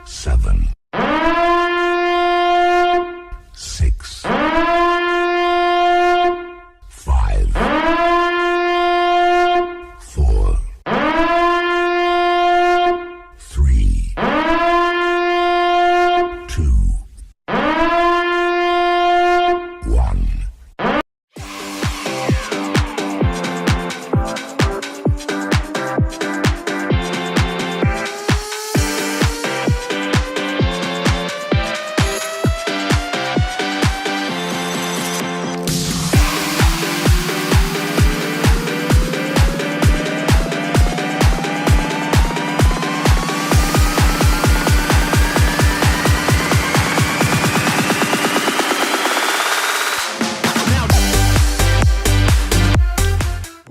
7, 6, 5, 4, 3, 2, 1.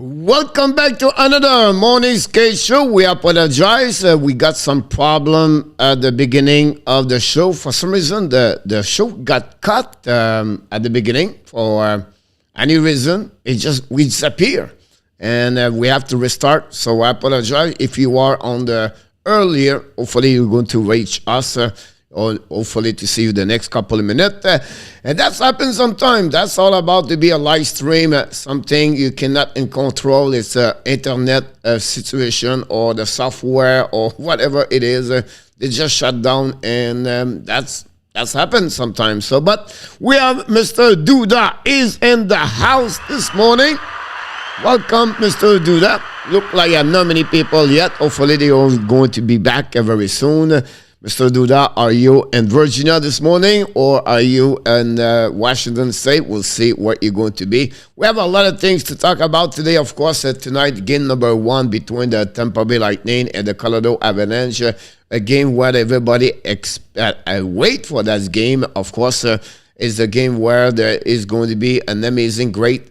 Welcome back to another morning skate show. We apologize. We got some problem at the beginning of the show. For some reason, the show got cut at the beginning. For any reason, we disappear. And we have to restart. So I apologize. If you are on the earlier, hopefully you're going to reach us. Or hopefully to see you the next couple of minutes. And that's happened sometimes. That's all about to be a live stream, something you cannot control. It's an internet situation or the software or whatever it is. They just shut down, and that's happened sometimes. So, but we have Mr. Duda is in the house this morning. Welcome, Mr. Duda. Look like not many people yet. Hopefully they are going to be back very soon. Mr. Duda, are you in Virginia this morning or are you in Washington State? We'll see where you're going to be. We have a lot of things to talk about today. Of course, tonight, game number 1 between the Tampa Bay Lightning and the Colorado Avalanche. A game where everybody wait for that game. Of course, is a game where there is going to be an amazing, great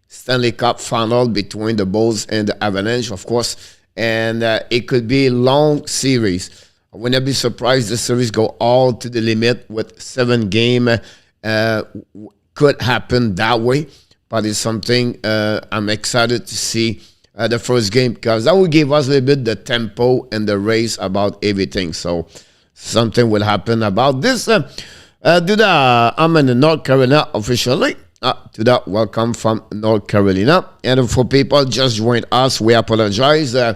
Stanley Cup final between the Bulls and the Avalanche, of course. And it could be a long series. I would not be surprised the series go all to the limit with 7 games. Could happen that way, but it's something I'm excited to see the first game because that will give us a little bit the tempo and the race about everything. So something will happen about this. Duda, I'm in North Carolina officially. Duda, welcome from North Carolina. And for people just joined us, we apologize. I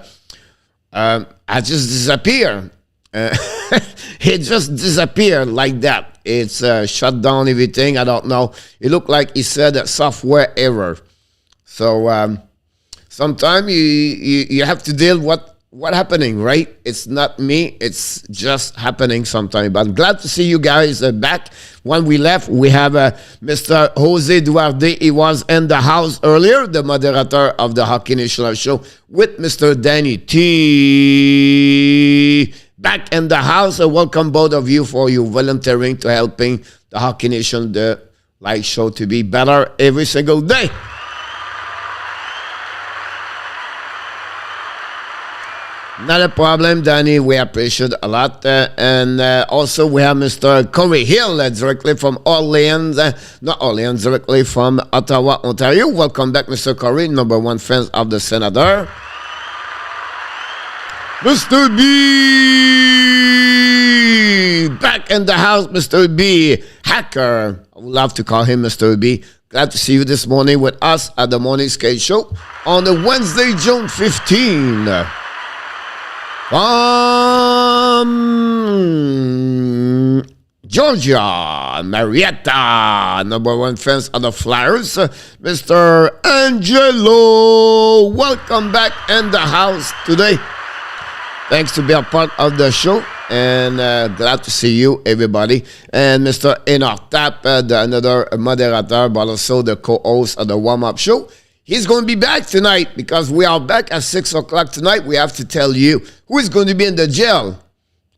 just disappeared. It just disappeared like that. It's shut down everything. I don't know. It looked like he said a software error. So sometimes you have to deal with what happening, right? It's not me. It's just happening sometimes. But I'm glad to see you guys back. When we left, we have Mr. Jose Duarte. He was in the house earlier, the moderator of the Hockey National Show, with Mr. Danny T. Back in the house. Welcome both of you for you volunteering to helping the Hockey Nation, the live show, to be better every single day. Not a problem, Danny. We appreciate a lot. And also we have Mr. Corey Hill directly from Orleans. Not Orleans, directly from Ottawa, Ontario. Welcome back, Mr. Corey, #1 fan of the Senator. Mr. B, back in the house, Mr. B, hacker. I would love to call him Mr. B. Glad to see you this morning with us at the Morning Skate Show on the Wednesday, June 15. From Georgia, Marietta, #1 fans of the Flyers, Mr. Angelo. Welcome back in the house today. Thanks to be a part of the show, and glad to see you, everybody. And Mr. ENORTAP, another moderator, but also the co-host of the warm-up show. He's going to be back tonight because we are back at 6 o'clock tonight. We have to tell you who is going to be in the jail.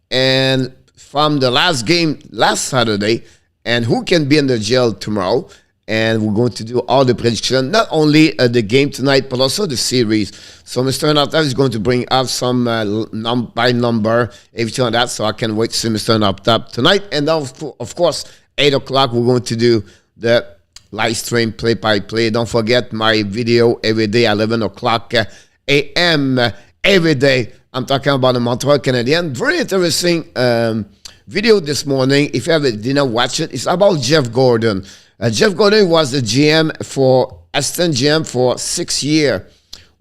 And from the last game last Saturday, and who can be in the jail tomorrow. And we're going to do all the predictions, not only the game tonight, but also the series. So Mr. ENORTAP is going to bring up some by number, everything like that. So I can wait to see Mr. ENORTAP tonight. And of course, 8 o'clock, we're going to do the live stream play-by-play. Don't forget my video every day at 11 o'clock a.m. every day I'm talking about the Montreal Canadiens. Very interesting video this morning. If you did not watch it, it's about Jeff Gordon. Jeff Gordon was the assistant GM for 6 years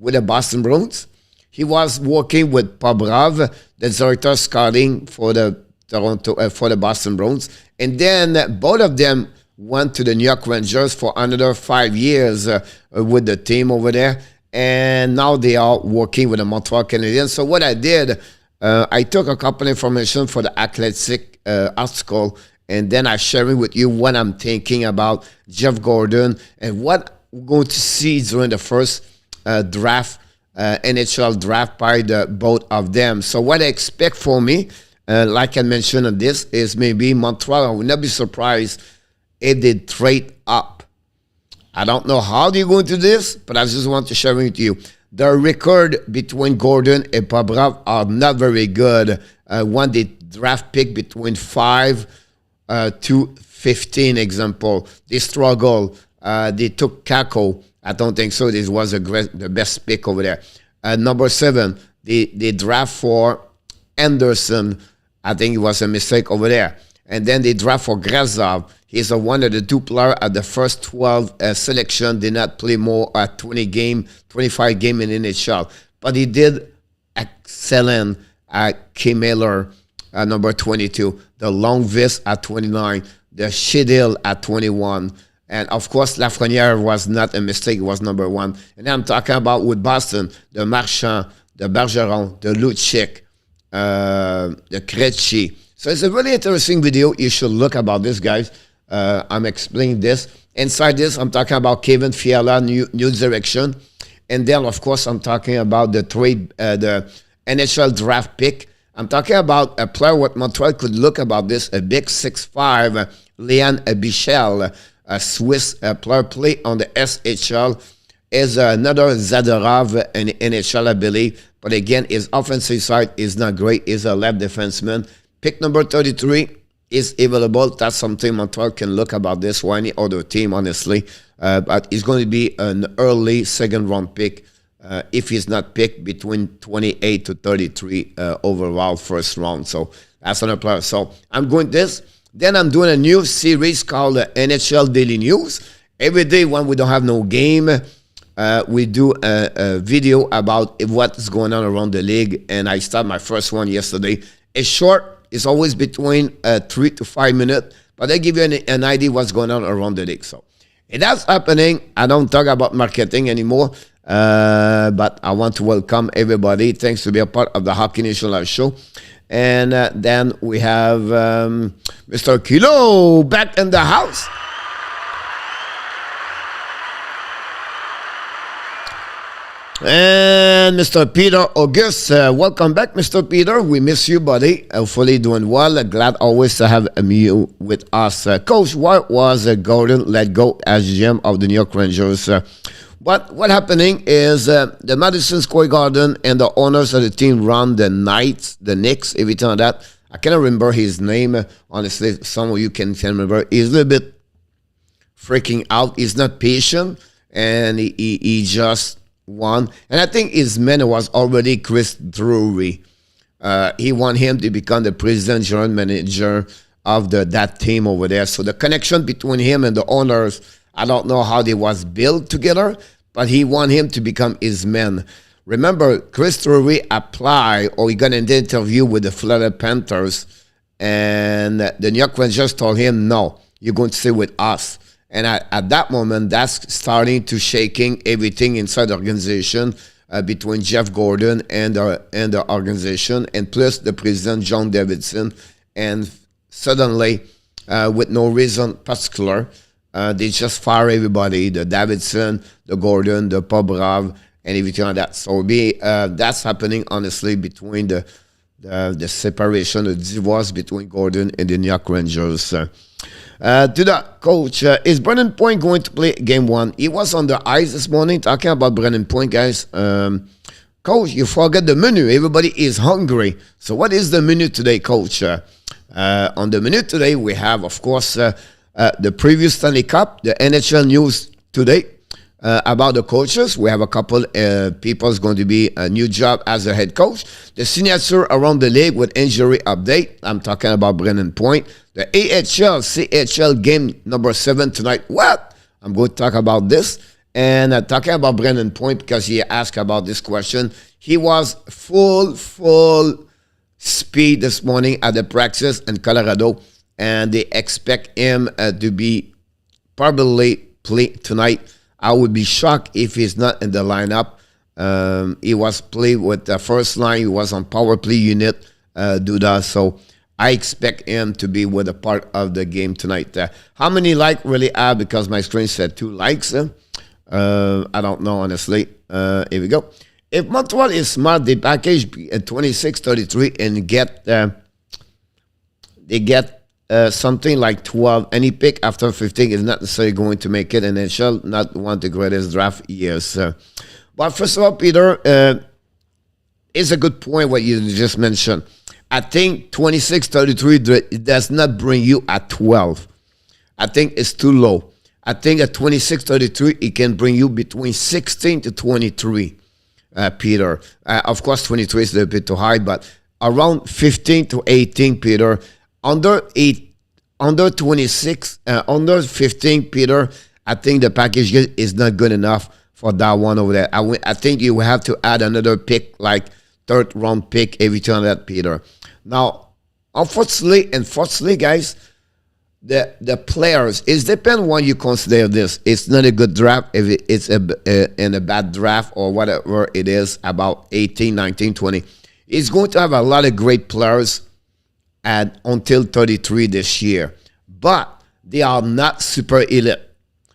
with the Boston Bruins. He was working with Pobrov, the director scouting for the Boston Bruins. And then both of them went to the New York Rangers for another 5 years with the team over there. And now they are working with the Montreal Canadiens. So what I did, I took a couple information for the Athletic article, and then I share it with you what I'm thinking about Jeff Gordon and what we're going to see during the first draft, NHL draft by the both of them. So what I expect for me, like I mentioned on this, is maybe Montreal. I would not be surprised if they trade up. I don't know how they're going to do this, but I just want to share it with you. The record between Gordon and Pobrov are not very good. When they draft pick between 5 to 15, example, they struggle. They took Kako. I don't think so. This was the best pick over there. Number 7, they draft for Anderson. I think it was a mistake over there. And then they draft for Grazov. He's one of the 2 players at the first 12 selection. Did not play more at 25 game in NHL. But he did excellent at KIMBERLY, number 22. The Longvis at 29. The Shedil at 21. And, of course, Lafreniere was not a mistake. It was number 1. And I'm talking about with Boston, the Marchand, the Bergeron, the Lucic, the Krejci. So it's a really interesting video. You should look about this, guys. I'm explaining this. Inside this, I'm talking about Kevin Fiala, new direction. And then, of course, I'm talking about the trade, the NHL draft pick. I'm talking about a player what Montreal could look about this, a big 6'5", Leon Bichel, a Swiss player play on the SHL. Is another Zadorov in NHL, I believe. But again, his offensive side is not great. He's a left defenseman. Pick number 33 is available. That's something Montreal can look about this or any other team, honestly. But it's going to be an early second-round pick if he's not picked between 28 to 33 overall first round. So that's another player. So I'm going this. Then I'm doing a new series called NHL Daily News. Every day when we don't have no game, we do a video about what's going on around the league. And I started my first one yesterday. It's short. It's always between 3 to 5 minutes. But I give you an idea what's going on around the league. So that's happening. I don't talk about marketing anymore. But I want to welcome everybody. Thanks to be a part of the Hockey Nation Live show. And then we have Mr. Kilo back in the house. And Mr. Peter August, welcome back, Mr. Peter. We miss you, buddy. Hopefully doing well. Glad always to have you with us. Coach, why was Gordon let go as GM of the New York Rangers? But what happening is the Madison Square Garden and the owners of the team run the Knights, the Knicks, everything like that. I cannot remember his name. Honestly, some of you can remember. He's a little bit freaking out. He's not patient, and he just won. And I think his man was already Chris Drury. He want him to become the president, general manager of that team over there. So the connection between him and the owners, I don't know how they was built together, but he want him to become his man. Remember, Chris Drury applied, or he got an interview with the Florida Panthers, and the New York Rangers told him, no, you're going to stay with us. And at that moment, that's starting to shaking everything inside the organization between Jeff Gordon and the organization, and plus the president, John Davidson. And suddenly, with no reason particular, they just fire everybody, the Davidson, the Gordon, the Pobrov, and everything like that. So that's happening, honestly, between the separation, the divorce between Gordon and the New York Rangers. To the coach, is Brennan Point going to play game 1? He was on the ice this morning talking about Brennan Point, guys. Coach, you forgot the menu. Everybody is hungry. So what is the menu today, Coach? On the menu today, we have, of course, the previous Stanley Cup, the NHL news today. about the coaches. We have a couple people going to be a new job as a head coach. The signature around the league with injury update. I'm talking about Brennan Point. The AHL, CHL game number 7 tonight. What? I'm going to talk about this. And talking about Brennan Point because he asked about this question. He was full speed this morning at the practice in Colorado. And they expect him to be probably play tonight. I would be shocked if he's not in the lineup. He was played with the first line. He was on power play unit, Duda. So I expect him to be with a part of the game tonight. How many likes really are? Because my screen said 2 likes. I don't know, honestly. Here we go. If Montreal is smart, they package 26-33 and get they get something like 12. Any pick after 15 is not necessarily going to make it, and it shall not want the greatest draft years. But first of all, Peter, it's a good point what you just mentioned. I think 26-33 does not bring you at 12. I think it's too low. I think at 26-33, it can bring you between 16 to 23, Peter. Of course, 23 is a little bit too high, but around 15 to 18, Peter. Under 26, under 15, Peter, I think the package is not good enough for that one over there. I think you will have to add another pick, like 3rd round pick every time that, Peter. Now, unfortunately, guys, the players, it depends when you consider this. It's not a good draft if it's in a bad draft or whatever it is, about 18, 19, 20. It's going to have a lot of great players until 33 this year, but they are not super elite.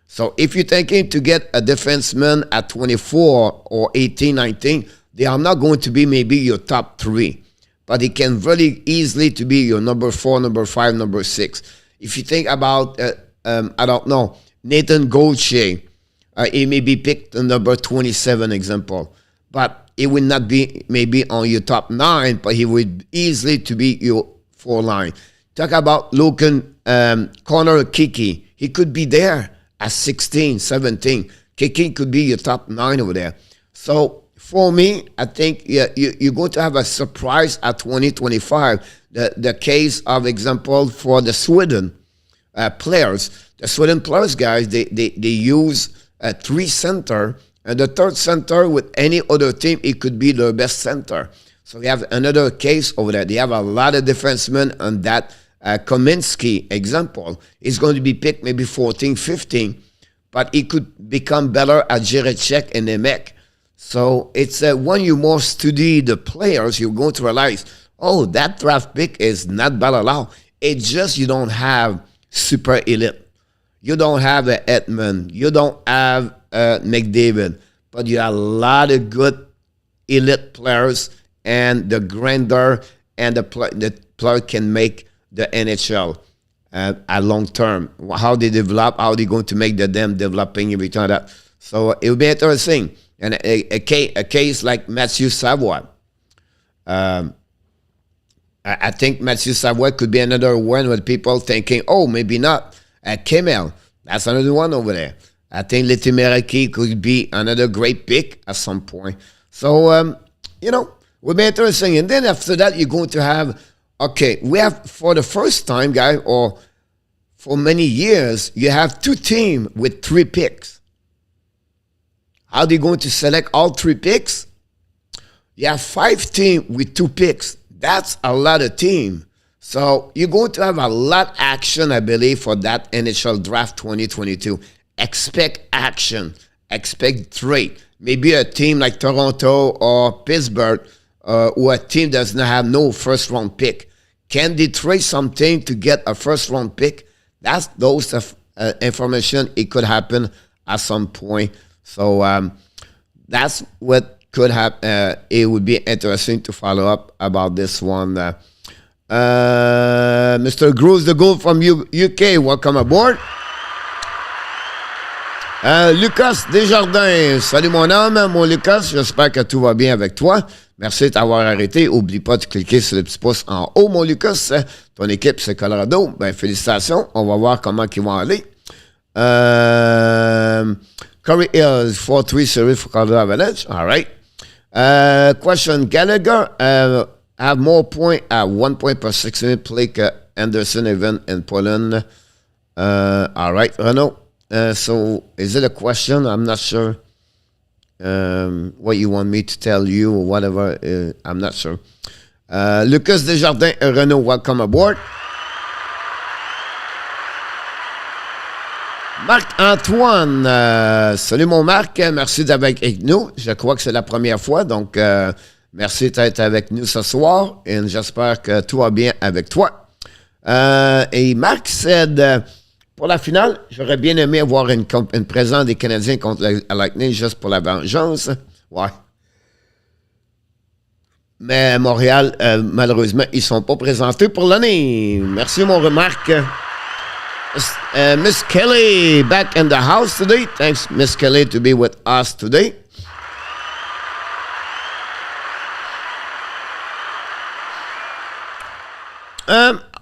So if you're thinking to get a defenseman at 24 or 18, 19, they are not going to be maybe your top 3, but it can very easily to be your number 4, number 5, number 6. If you think about, I don't know, Nathan Gauthier, he may be picked number 27 example, but it will not be maybe on your top 9, but he would easily to be your 4 line. Talk about Connor Kiki. He could be there at 16, 17. Kiki could be your top 9 over there. So for me, I think you're going to have a surprise at 2025. The case of example for the Sweden players. The Sweden players, guys, they use a 3 center. And the 3rd center with any other team, it could be their best center. So we have another case over there. They have a lot of defensemen on that Kominski example. He's going to be picked maybe 14, 15, but he could become better at Jiricek and Nemec. So it's when you more study the players, you're going to realize, oh, that draft pick is not bad at all. It's just you don't have super elite. You don't have a Edmund. You don't have McDavid. But you have a lot of good elite players, and the grander and the player can make the NHL at long term. How they develop, how they're going to make them developing every time that. So it will be interesting. And a case like Matthew Savoie. I think Matthew Savoie could be another one with people thinking, oh, maybe not. Kimmel, that's another one over there. I think Letimeraki could be another great pick at some point. So, will be interesting. And then after that, you're going to have, okay, we have for the first time, guys, or for many years, you have 2 teams with 3 picks. How are they going to select all 3 picks? You have 5 teams with 2 picks. That's a lot of teams. So you're going to have a lot of action, I believe, for that NHL draft 2022. Expect action. Expect trade. Maybe a team like Toronto or Pittsburgh, or a team does not have no first-round pick. Can they trade something to get a first-round pick? That's those information. It could happen at some point. So that's what could happen. It would be interesting to follow up about this one. Mr. Groove the Gold from UK, welcome aboard. Lucas Desjardins, salut mon homme, mon Lucas, j'espère que tout va bien avec toi. Merci de t'avoir arrêté. Oublie pas de cliquer sur le petit pouce en haut, mon Lucas. Ton équipe, c'est Colorado. Ben, félicitations. On va voir comment ils vont aller. Curry Hills, 4-3 series for Colorado Avalanche. All right. Question, Gallagher have more point at 1 point per 6 minute play Anderson event in Poland. All right, Renaud. So is it a question? I'm not sure what you want me to tell you or whatever. I'm not sure. Lucas Desjardins, Renaud, welcome aboard. Marc-Antoine, salut mon Marc, merci d'être avec nous. Je crois que c'est la première fois, donc merci d'être avec nous ce soir et j'espère que tout va bien avec toi. Et Marc said, pour la finale, j'aurais bien aimé avoir une présence des Canadiens contre la Lightning juste pour la vengeance. Ouais. Mais Montréal, malheureusement, ils ne sont pas présentés pour l'année. Merci mon Marc. Miss Kelly back in the house today. Thanks, Miss Kelly, to be with us today.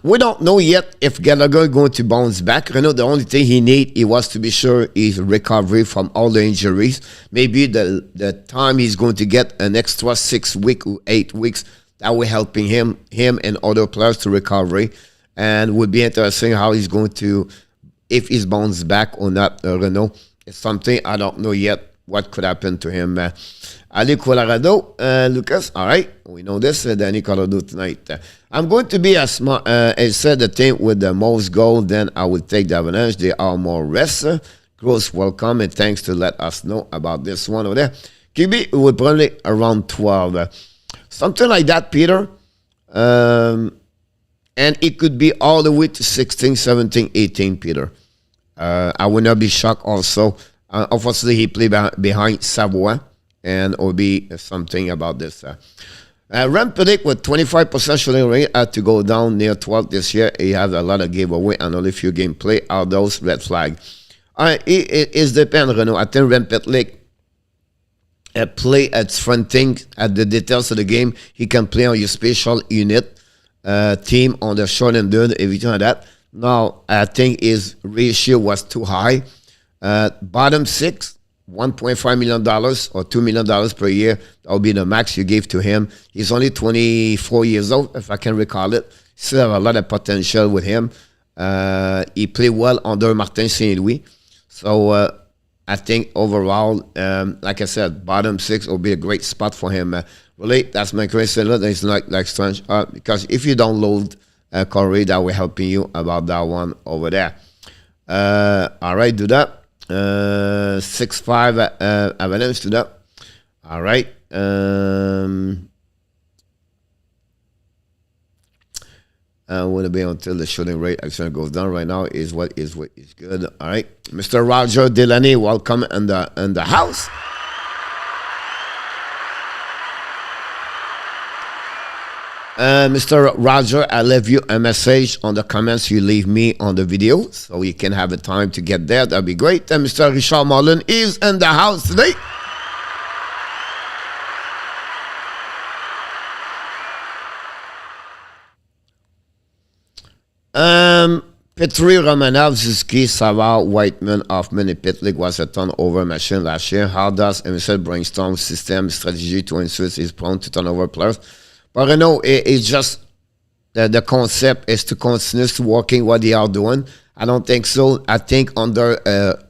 We don't know yet if Gallagher is going to bounce back. You know, the only thing he was to be sure is recovery from all the injuries. Maybe the time he's going to get an extra 6 weeks or 8 weeks, that will helping him and other players to recovery. And would be interesting how he's going to, if he's bounced back or not, Renaud. It's something I don't know yet what could happen to him. Ali Colorado, Lucas, all right, we know this, Danny Colorado tonight. I'm going to be as smart, I said the team with the most goal, then I will take the Avalanche. They are more rest. Gross, welcome, and thanks to let us know about this one over there. QB would probably around 12. Something like that, Peter. And it could be all the way to 16, 17, 18, Peter. I would not be shocked also. Obviously, he played behind Savoie, and it will be something about this. Rampedik with 25% shooting rate had to go down near 12 this year. He has a lot of giveaway and only few game play. Are those red flag? It depends, Renaud. I think Rampedik play at fronting at the details of the game. He can play on your special unit. Team on the short and dirt, everything like that. Now, I think his ratio was too high. Bottom 6, $1.5 million or $2 million per year. That will be the max you gave to him. He's only 24 years old, if I can recall it. Still have a lot of potential with him. He played well under Martin St. Louis. So, I think overall, like I said, bottom 6 will be a great spot for him. Really, that's my question. It's not like strange because if you download Corey, that will help you about that one over there. All right, do that. 6-5 Avalanche, do that. All right. Will it be until the shooting rate actually goes down right now is what is good. All right. Mr. Roger Delaney, welcome in the house. Mr. Roger, I leave you a message on the comments you leave me on the video so you can have a time to get there. That'd be great. And Mr. Richard Marlin is in the house today. Petri, Romanov, Ziski, Savard, Whiteman, Hoffman, and Pitlick was a turnover machine last year. How does MSL brainstorm system strategy to ensure he's prone to turnover players? But I know it's just the concept is to continue to working what they are doing. I don't think so. I think under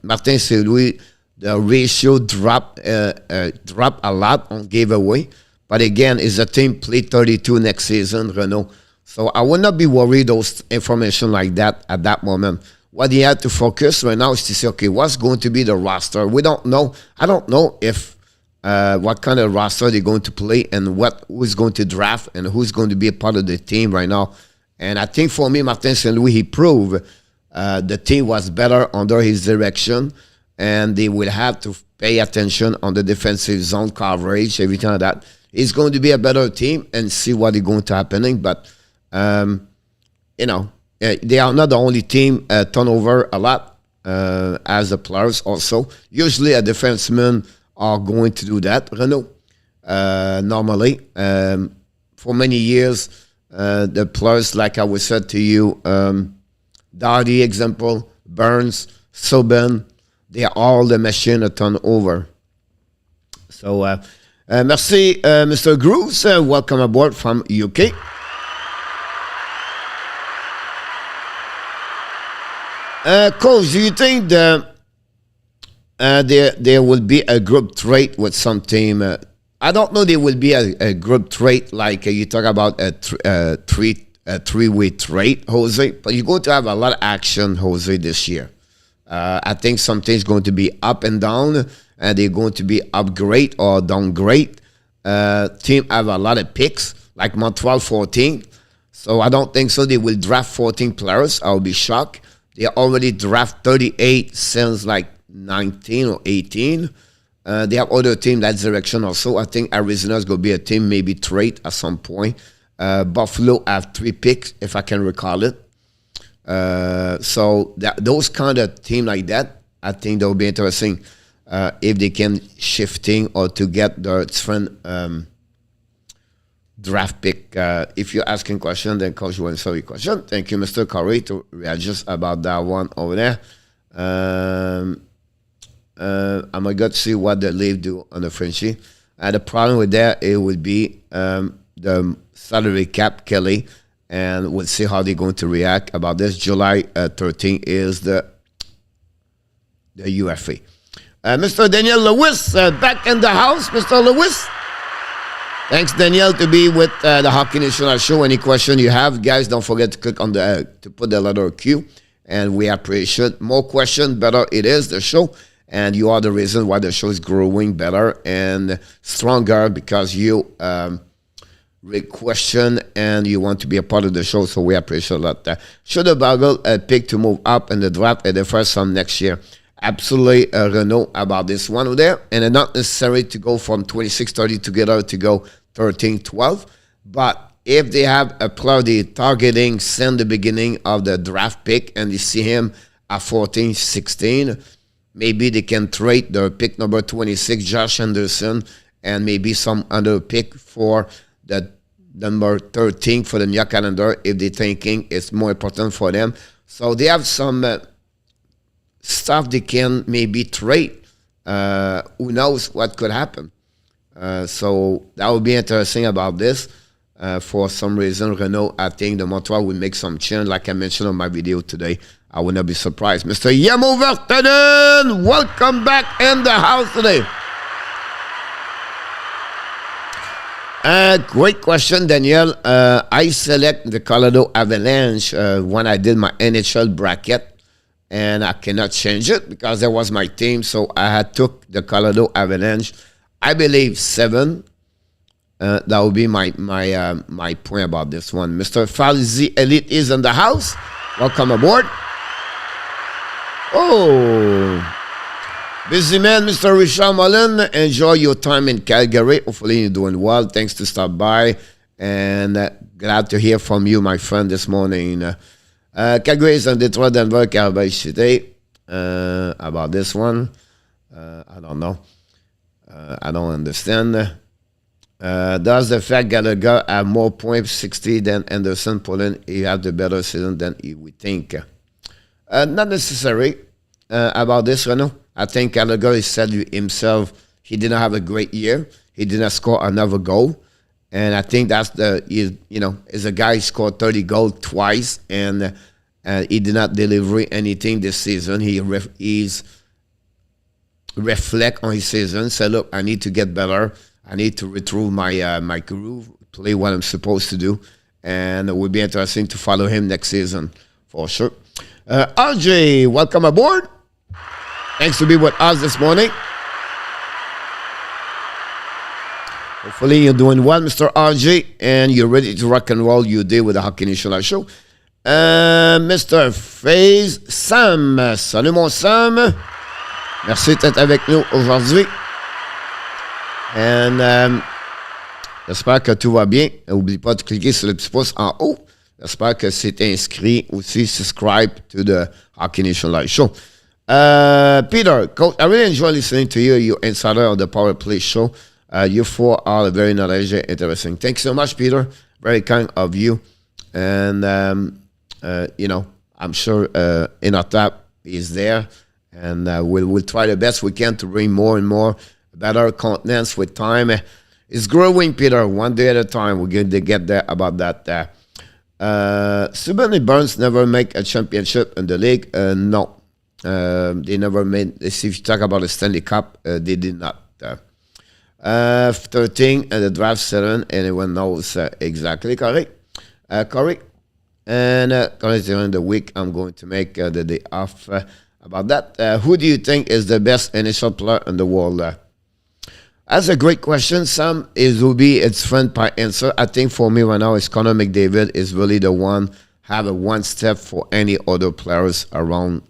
Martin St. Louis, the ratio dropped a lot on giveaway. But again, is the team play 32 next season, Renaud? So I would not be worried those information like that at that moment. What he had to focus right now is to say, okay, what's going to be the roster? We don't know. I don't know if what kind of roster they're going to play and who's going to draft and who's going to be a part of the team right now. And I think for me, Martin St. Louis, he proved the team was better under his direction, and they will have to pay attention on the defensive zone coverage, everything like that. It's going to be a better team and see what is going to happen. But, you know, they are not the only team turnover a lot as the players also. Usually a defenseman are going to do that, Renaud. Normally, for many years, the players, like I was said to you, Dardy example, Burns, Subban, they are all the machine a turn over. So, merci, Mr. Grooves. Welcome aboard from UK. Coach, do you think there will be a group trade with some team? I don't know there will be a group trade like you talk about a three-way trade, Jose, but you're going to have a lot of action, Jose, this year. I think something's going to be up and down, and they're going to be upgrade or downgrade. Team have a lot of picks, like Montreal 14. So I don't think so. They will draft 14 players. I'll be shocked. They already draft 38 since like 19 or 18. They have other team that direction also. I think Arizona's going to be a team, maybe trade at some point. Buffalo have 3 picks, if I can recall it. So those kind of team like that, I think that will be interesting if they can shifting or to get the different draft pick. If you're asking question, then Coach will answer your question. Thank you, Mr. Corey, to readjust about that one over there. I'm going to see what the league do on the Frenchy. The problem with that, it would be the salary cap, Kelly, and we'll see how they're going to react about this. July 13 is the UFA. Mr. Daniel Lewis, back in the house, Mr. Lewis. Thanks, Daniel, to be with the Hockey National Show. Any question you have, guys, don't forget to click on the to put the letter Q, and we appreciate more questions, better it is, the show. And you are the reason why the show is growing better and stronger, because you question and you want to be a part of the show. So we appreciate that. Should the Bagel pick to move up in the draft at the first time next year? Absolutely, Renault about this one there. And not necessary to go from 26-30 together to go 13-12. But if they have a player they targeting since the beginning of the draft pick and they see him at 14-16, maybe they can trade their pick number 26, Josh Anderson, and maybe some other pick for the number 13 for the new calendar if they're thinking it's more important for them. So they have some stuff they can maybe trade. Who knows what could happen. So that would be interesting about this. For some reason, Renault, I think the Montreal will make some change, like I mentioned on my video today. I would not be surprised. Mr. Yamo Vertanen, welcome back in the house today. Great question, Daniel. I select the Colorado Avalanche when I did my NHL bracket, and I cannot change it because that was my team. So I had took the Colorado Avalanche. I believe 7. That would be my point about this one. Mr. Falzi Elite is in the house. Welcome aboard. Oh, busy man, Mr. Richard Mullen. Enjoy your time in Calgary. Hopefully you're doing well. Thanks to stop by. And glad to hear from you, my friend, this morning. Calgary is in Detroit, Denver, Calgary City. About this one, I don't know. I don't understand. Does the fact Gallagher have more points, 60, than Anderson Poland? He had the better season than he would think. Not necessary about this, Renault. I think Gallagher said himself he didn't have a great year. He did not score another goal. And I think that's is a guy who scored 30 goals twice, and he did not deliver anything this season. He's reflect on his season, say, look, I need to get better. I need to retrieve my groove, play what I'm supposed to do, and it would be interesting to follow him next season for sure. RJ, welcome aboard. Thanks to be with us this morning. Hopefully you're doing well, Mr. RJ, and you're ready to rock and roll your day with the Hockey National Show. Mr. FaZe Sam, salut mon Sam. Merci d'être avec nous aujourd'hui. And j'espère que tout va bien. N'oublie pas de cliquer sur le petit pouce en haut. J'espère que c'est inscrit aussi. Subscribe to the Hockey Nation Live Show. Peter, Coach, I really enjoy listening to you. You're insider of the Power Play Show. You four are very knowledgeable, interesting. Thanks so much, Peter. Very kind of you. And, I'm sure ENORTAP is there. And we'll try the best we can to bring more and more better contents with time. It's growing, Peter, one day at a time. We're going to get there about that. Subban and Burns never make a championship in the league. No. They never made, if you talk about the Stanley Cup, they did not. 13 and the draft 7, anyone knows exactly, correct? Correct. And during the week, I'm going to make the day off about that. Who do you think is the best initial player in the world? That's a great question, Sam. It will be its friend by answer. I think for me right now, it's Connor McDavid is really the one, have a one step for any other players around.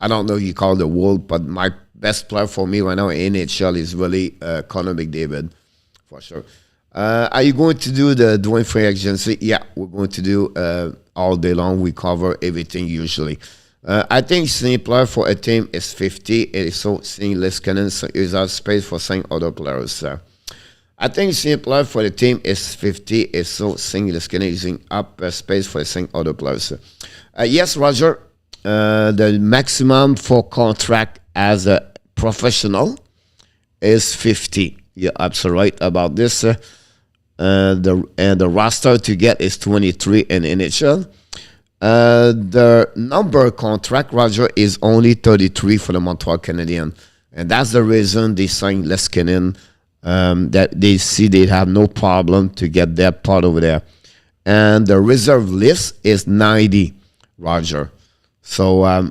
I don't know if you call it the world, but my best player for me right now in NHL is really Connor McDavid, for sure. Are you going to do the Dwayne Free Agency? Yeah, we're going to do all day long. We cover everything usually. I think senior player for a team is 50. It is so seeing Leskinen is out space for seeing other players. I think senior player for the team is 50. Is so seeing Leskinen using up space for seeing other players. Yes, Roger. The maximum for contract as a professional is 50. You're absolutely right about this. The roster to get is 23 in NHL. The number contract, Roger, is only 33 for the Montreal Canadiens. And that's the reason they signed Leskinen, that they see they have no problem to get that part over there. And the reserve list is 90, Roger. So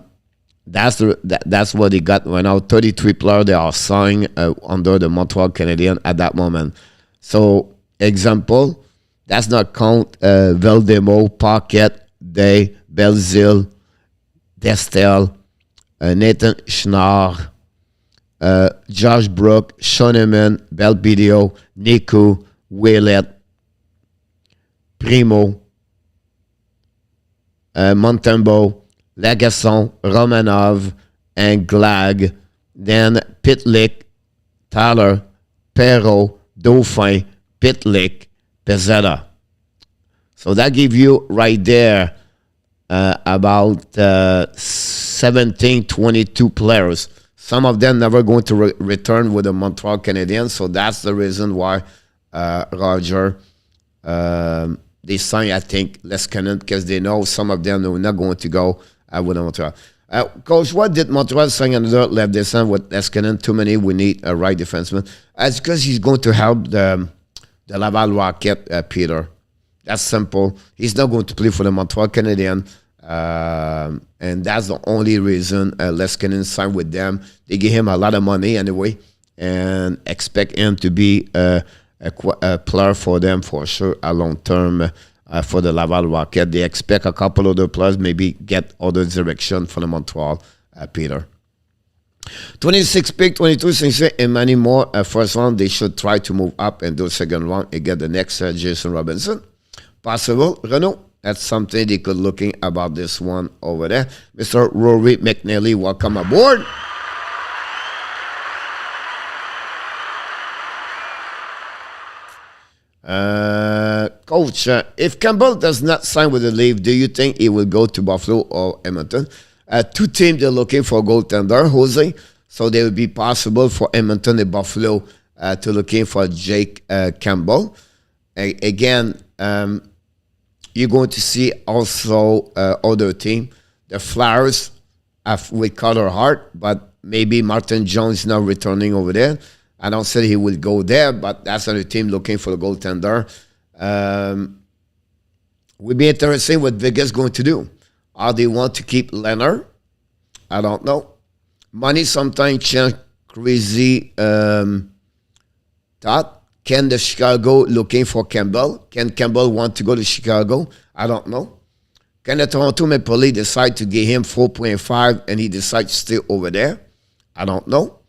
that's what they got right now. 33 players they are signed under the Montreal Canadiens at that moment. So, example, that's not count Veldemo, Paquette, Day, Belzile, Destel, Nathan Schnarr, Josh Brook, Schoenemann, Belbidio, Niku, Ouellet, Primo, Montembeault, Lagasson, Romanov, and Glag. Then Pitlick, Tyler, Perrault, Dauphin, Pitlick, Pezzetta. So that gives you right there about 17, 22 players. Some of them never going to return with the Montreal Canadiens. So that's the reason why Roger, they signed, I think, Leskinen, because they know some of them are not going to go with the Montreal. Coach, what did Montreal sign another left descent with Leskinen? Too many. We need a right defenseman. It's because he's going to help the Laval Rocket, Peter. That's simple. He's not going to play for the Montreal Canadiens. And that's the only reason Leskinen signed with them. They give him a lot of money anyway and expect him to be a player for them for sure, a long term for the Laval Rocket. They expect a couple other players maybe get other direction for the Montreal, Peter. 26 pick, 22 since and many more. First round, they should try to move up and do second round and get the next Jason Robinson. Possible, Renault. That's something they could looking about this one over there. Mr. Rory McNally, welcome aboard. Coach, if Campbell does not sign with the Leaf, do you think he will go to Buffalo or Edmonton? Two teams they're looking for a goaltender, Jose. So they would be possible for Edmonton and Buffalo to looking for Jake Campbell. Again, you're going to see also other team. The Flyers with Carter Hart, but maybe Martin Jones not returning over there. I don't say he will go there, but that's another team looking for a goaltender. Would be interesting what Vegas going to do. Are they want to keep Leonard? I don't know. Money sometimes change crazy thought. Can the Chicago looking for Campbell? Can Campbell want to go to Chicago? I don't know. Can the Toronto Maple Leafs decide to give him 4.5 and he decides to stay over there? I don't know.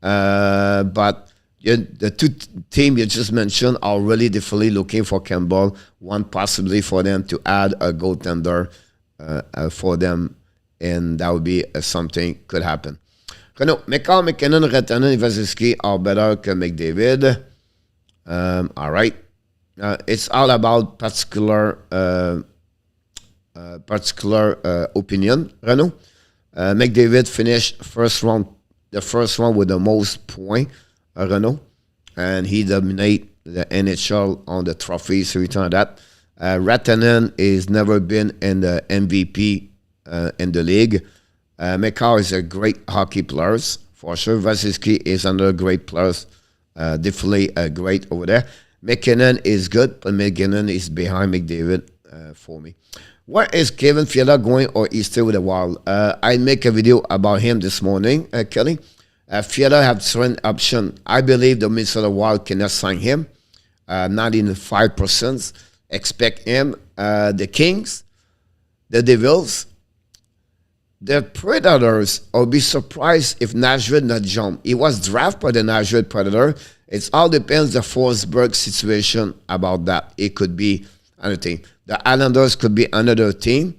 But the two teams you just mentioned are really definitely looking for Campbell. One possibly for them to add a goaltender for them, and that would be something could happen. McCall, McKinnon, Rantanen, Vasilevsky are better than McDavid. All right. It's all about particular opinion, Renaud. McDavid finished the first round with the most point, Renault, and he dominate the NHL on the trophies. So we turn that. Rantanen has never been in the MVP in the league. McCall is a great hockey player, for sure. Vasilevsky is another great player, definitely great over there. McKinnon is good, but McKinnon is behind McDavid for me. Where is Kevin Fiala going, or is still with the Wild? I make a video about him this morning, Kelly. Fiala have certain option. I believe the Minnesota Wild cannot sign him. 95% expect him. The Kings, the Devils, the Predators. I'll be surprised if Nashville not jump. He was drafted by the Nashville Predator. It all depends the Forsberg situation about that. It could be another team. The Islanders could be another team.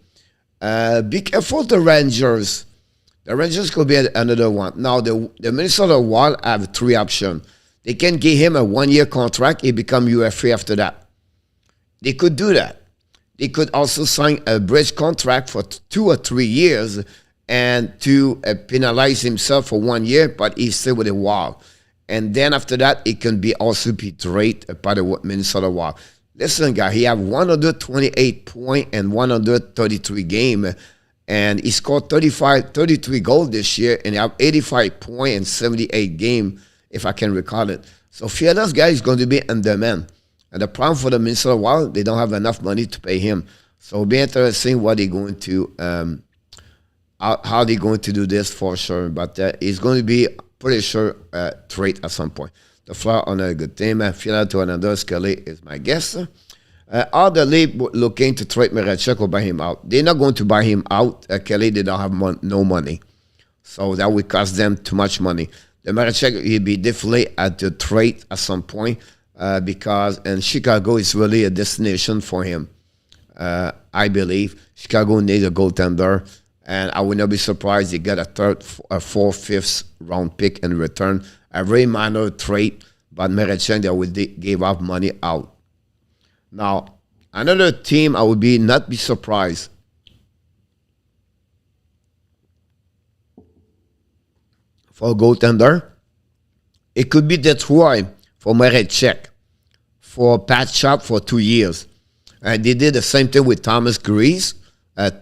Be careful the Rangers. The Rangers could be another one. Now, the Minnesota Wild have three options. They can give him a one-year contract. He become UFA after that. They could do that. They could also sign a bridge contract for 2 or 3 years and to penalize himself for 1 year, but he's still with the Wild. And then after that, it can be also be traded by the Minnesota Wild. Listen, guy, he have 128 points and 133 game, and he scored 33 goals this year, and he have 85 points and 78 game, if I can recall it. So Fiala's guy is going to be in demand. And the problem for the Minnesota Wild, they don't have enough money to pay him. So it'll be interesting what they're going to, how they're going to do this for sure. But it's going to be pretty sure trade at some point. The Flyers on a good team. Fiala to another Scully is my guess. Are the league looking to trade Miracek or buy him out? They're not going to buy him out. Kelly, they don't have no money. So that would cost them too much money. The Miracek will be definitely at the trade at some point because and Chicago is really a destination for him. I believe Chicago needs a goaltender, and I would not be surprised they get a fourth, fifth round pick in return. A very minor trade, but Miracek they would give up money out. Now, another team I would not be surprised. For a goaltender, it could be Detroit for Miracek, for Pat Shop for 2 years. And they did the same thing with Thomas Gries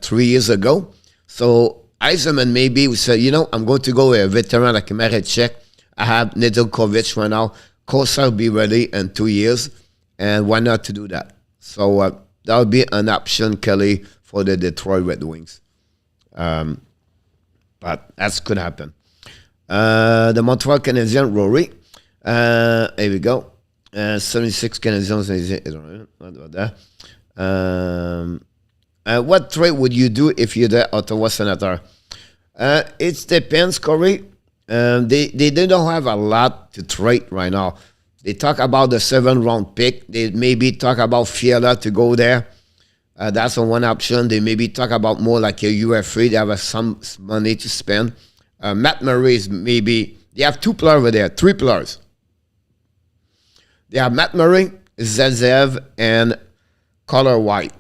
3 years ago. So Eisenman maybe would say, you know, I'm going to go with a veteran like Miracek. I have Nedeljkovic right now. Kosa will be ready in 2 years. And why not to do that? So that would be an option, Kelly, for the Detroit Red Wings. But that could happen. The Montreal Canadiens, Rory. Here we go. 76 Canadiens. What trade would you do if you're the Ottawa Senator? It depends, Corey. They don't have a lot to trade right now. They talk about the 7th round pick. They maybe talk about Fiala to go there. That's one option. They maybe talk about more like a UFA. They have some money to spend. Matt Murray is maybe, they have 2 players over there, 3 players. They have Matt Murray, Zazev, and Color White.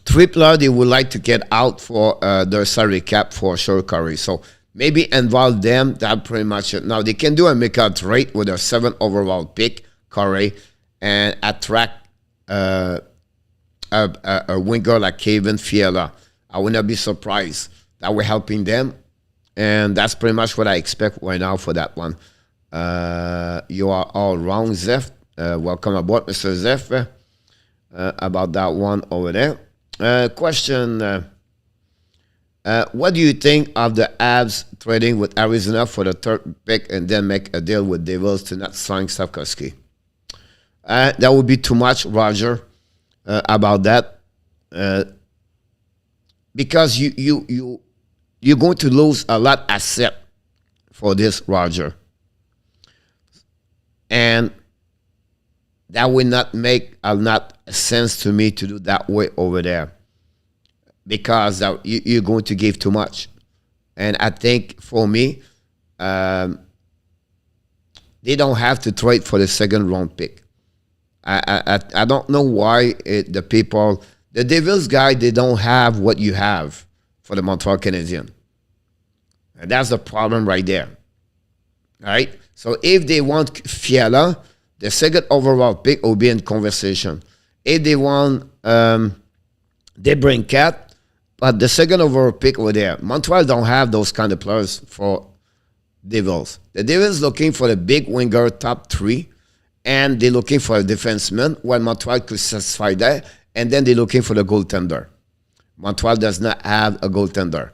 3 players they would like to get out for their salary cap for sure, Curry. So maybe involve them. That's pretty much it. Now, they can do a make-out trade with their 7th overall pick, Curry, and attract a winger like Kevin Fiala. I would not be surprised that we're helping them. And that's pretty much what I expect right now for that one. You are all wrong, Zeph. Welcome aboard, Mr. Zeph. About that one over there. Question. What do you think of the Avs trading with Arizona for the 3rd pick and then make a deal with Devils to not sign Stavkovsky? That would be too much, Roger, about that. Because you're going to lose a lot of asset for this, Roger. And that would not make not sense to me to do that way over there. Because you're going to give too much. And I think for me, they don't have to trade for the 2nd round pick. I don't know why the Devils guy, they don't have what you have for the Montreal Canadiens. And that's the problem right there. All right? So if they want Fiala, the second overall pick will be in conversation. If they want DeBrincat, but the second overall pick over there. Montreal don't have those kind of players for Devils. The Devils looking for the big winger, top 3, and they're looking for a defenseman, while Montreal could satisfy that, and then they're looking for the goaltender. Montreal does not have a goaltender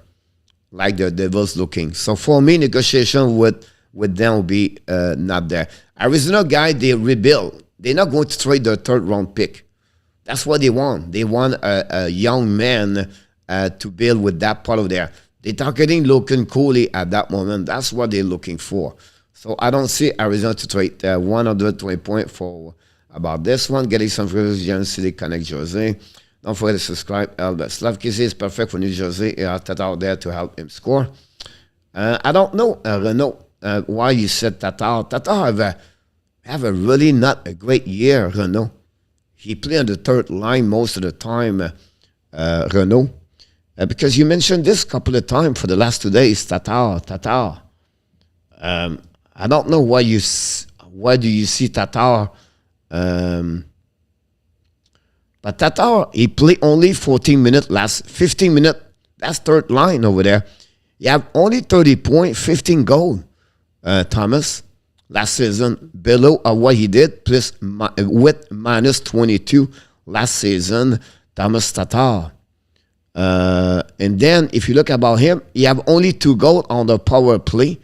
like the Devils looking. So for me, negotiation with them will be not there. Arizona guy, they rebuild. They're not going to trade their third-round pick. That's what they want. They want a young man to build with that part of there. They're targeting Logan Cooley at that moment. That's what they're looking for. So I don't see Arizona to trade 120 points for about this one. Getting some views, Jan City Connect Jersey. Don't forget to subscribe. Slavkisi is perfect for New Jersey. Tatar there to help him score. I don't know, Renault, why you said Tatar. Tatar have a really not a great year, Renault. He played on the third line most of the time, Renault. Because you mentioned this a couple of times for the last 2 days, Tatar. I don't know why do you see Tatar. But Tatar, he played only 14 minutes, last 15 minutes. That's third line over there. You have only 30 points, 15 goals, Thomas, last season, below what he did, plus with minus 22 last season, Thomas Tatar. And then if you look about him, he have only 2 goals on the power play.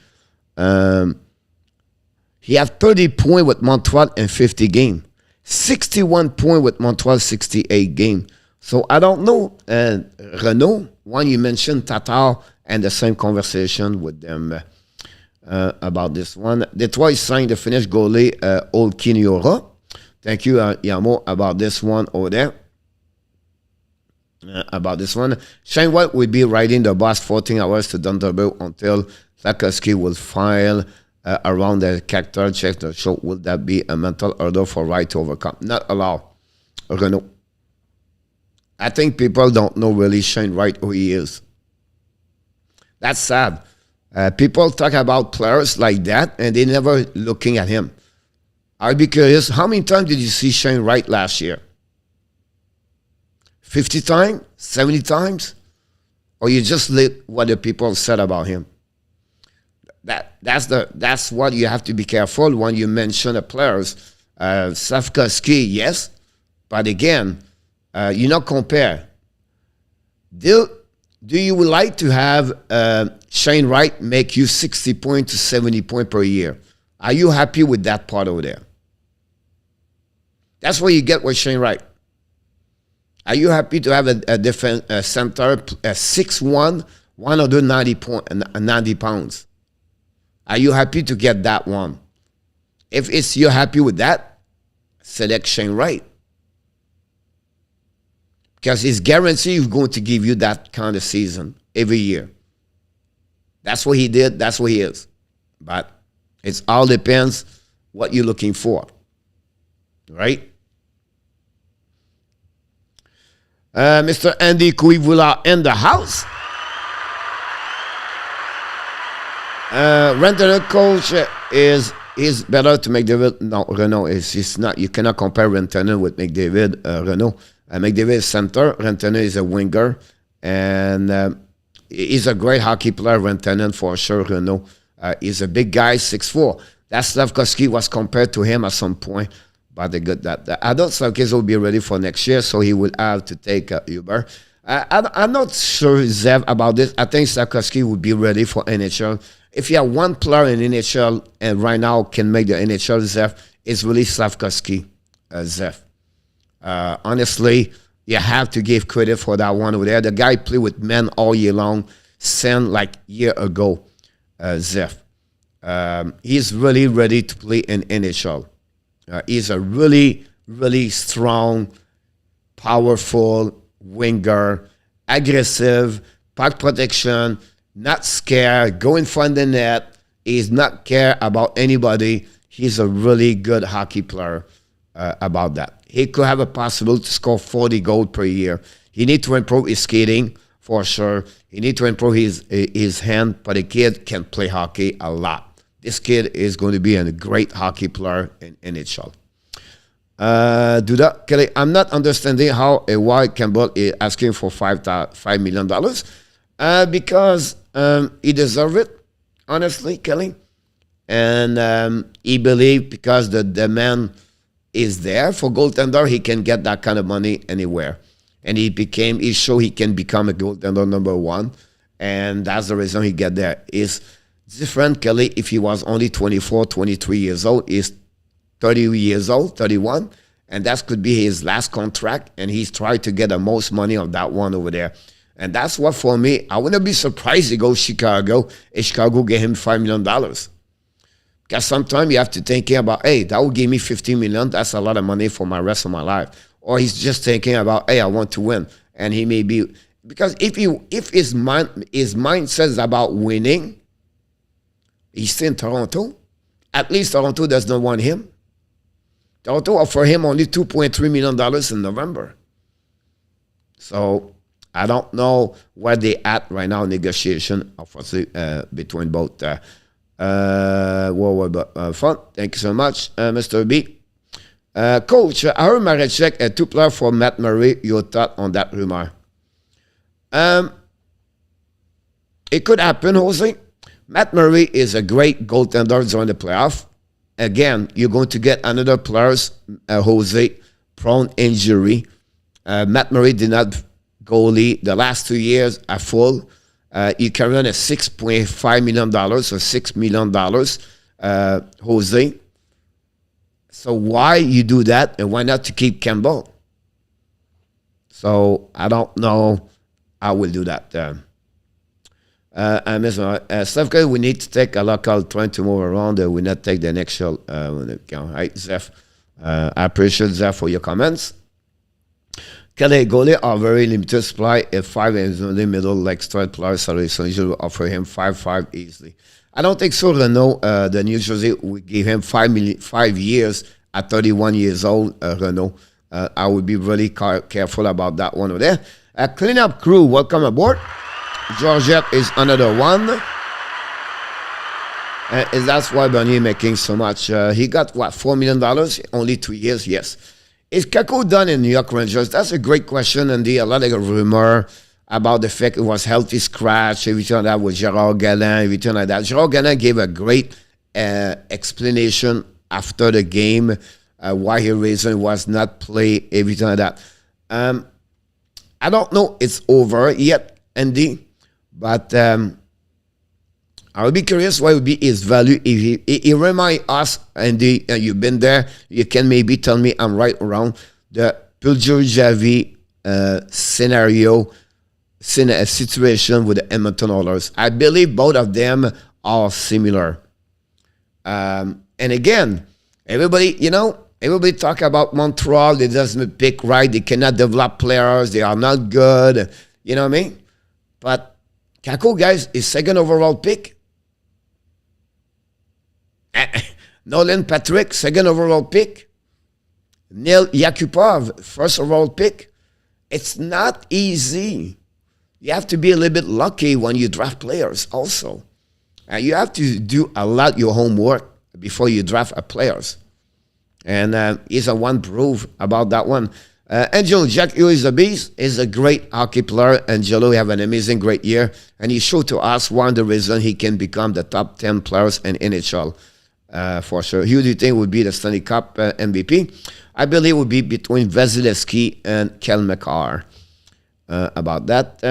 He have 30 points with Montreal in 50 games. 61 points with Montreal, 68 games. So I don't know, Renault, when you mentioned Tatar and the same conversation with them about this one. Detroit signed the Finnish goalie, Olkiniora. Thank you, Yamo, about this one over there. About this one. Shane White will be riding the bus 14 hours to Dunderberg until Sakowski will file around the character check the show. Will that be a mental hurdle for Wright to overcome? Not allowed, Renault. I think people don't know really Shane Wright who he is. That's sad. People talk about players like that and they never looking at him. I'd be curious, how many times did you see Shane Wright last year? 50 times? 70 times? Or you just let what the people said about him? That's what you have to be careful when you mention the players. Slavkovsky, yes, but again, you not compare. Do you would like to have Shane Wright make you 60 points to 70 points per year? Are you happy with that part over there? That's what you get with Shane Wright. Are you happy to have a defense center 6'1", 190 pounds? Are you happy to get that one? If you're happy with that, select Shane Wright. Because it's guaranteed he's going to give you that kind of season every year. That's what he did. That's what he is. But it all depends what you're looking for. Right? Mr. Andy Kuivula in the house. Renton coach is better to McDavid. No, Renault is not. You cannot compare Renton with McDavid. Renault. McDavid is center. Renton is a winger, and he's a great hockey player. Renton for sure. Renault. He's a big guy, 6'4". That Slavkovsky was compared to him at some point, but they got that. I don't think Slavkovsky will be ready for next year, so he will have to take Uber. I'm not sure, Zev, about this. I think Slavkovsky will be ready for NHL. If you have one player in NHL and right now can make the NHL, Zev, it's really Slavkovsky, Zev. Honestly, you have to give credit for that one over there. The guy played with men all year long, sent like year ago, Zev. He's really ready to play in NHL. He's a really, really strong, powerful winger, aggressive, puck protection, not scared, go in front of the net. He's not care about anybody. He's a really good hockey player about that. He could have a possibility to score 40 goals per year. He needs to improve his skating for sure. He need to improve his hand, but the kid can play hockey a lot. This kid is going to be a great hockey player in NHL. Duda, Kelly, I'm not understanding why Campbell is asking for $5 million. Because he deserves it, honestly, Kelly. And he believes because the demand is there for goaltender, he can get that kind of money anywhere. And he showed he can become a goaltender number one. And that's the reason he get there. It's different, Kelly, if he was only 24, 23 years old. He's 30 years old, 31. And that could be his last contract. And he's trying to get the most money on that one over there. And that's what, for me, I wouldn't be surprised to go Chicago and Chicago get him $5 million. Because sometimes you have to thinking about, hey, that will give me $15 million. That's a lot of money for my rest of my life. Or he's just thinking about, hey, I want to win. And he may be, because if his mindset is about winning, he's still in Toronto. At least Toronto does not want him. Toronto offer him only $2.3 million in November. So I don't know where they at right now, negotiation, obviously, between both. Fun. Thank you so much, Mr. B. Coach, I heard Marechek a two-player for Matt Murray. Your thought on that rumor? It could happen, Jose. Matt Murray is a great goaltender during the playoff. Again, you're going to get another players, Jose, prone injury. Matt Murray did not goalie the last 2 years at full. You can run a $6.5 million or $6 million, Jose. So why you do that, and why not to keep Campbell? So I don't know how we'll do that. Steph, we need to take a local train to move around. We not take the next show. Right, Zeph? I appreciate Zeph for your comments. Kelly goalie are very limited supply. If 5 is in the middle, like straight players, so usually offer him 5 easily. I don't think so. Renault, the New Jersey, we give him 5 years at 31 years old. Renault, I would be really careful about that one over there. Cleanup crew, welcome aboard. Georgette is another one. That's why Bernier making so much. He got what, $4 million? Only 2 years, yes. Is Kako done in New York Rangers? That's a great question, and a lot of rumor about the fact it was healthy scratch, everything like that with Gerard Galland, everything like that. Gerard Galland gave a great explanation after the game, why his reason was not play, everything like that. I don't know it's over yet, Andy, but I would be curious what would be his value if he remind us, Andy, you've been there, you can maybe tell me I'm right or wrong, the Puljujarvi situation with the Edmonton Oilers. I believe both of them are similar. And again, everybody talk about Montreal, they doesn't pick right, they cannot develop players, they are not good, you know what I mean? But Kako, guys, is second overall pick. Nolan Patrick, second overall pick. Neil Yakupov, first overall pick. It's not easy. You have to be a little bit lucky when you draft players also. You have to do a lot your homework before you draft a players. And he's a one proof about that one. Angelo Jack, who is a beast, is a great hockey player. Angelo have an amazing, great year. And he showed to us one of the reasons he can become the top 10 players in NHL. For sure. Who do you think would be the Stanley Cup MVP? I believe it would be between Vasilevsky and Kel McCarr. About that.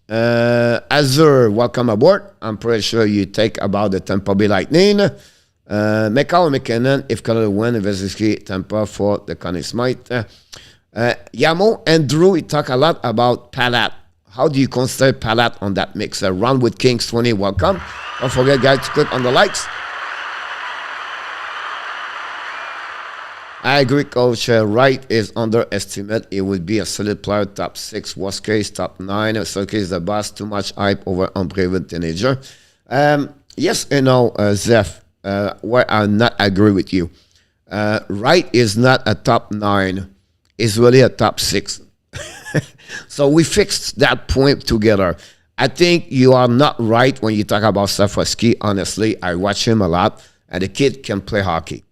Azur, welcome aboard. I'm pretty sure you take about the Tampa Bay Lightning. McCall McKinnon, if Colorado win, Vasilevsky, Tampa for the Connie Smythe. Yamo and Drew, we talk a lot about Palat. How do you consider Palat on that mix? Run with Kings 20, welcome. Don't forget, guys, to click on the likes. I agree, Coach. Wright is underestimated. It would be a solid player, top 6, worst case, top 9. So case the boss, too much hype over unproven teenager. Yes and no, Zeph, where I not agree with you. Wright is not a top 9. It's really a top 6. So we fixed that point together. I think you are not right when you talk about Safraski. Honestly, I watch him a lot, and the kid can play hockey.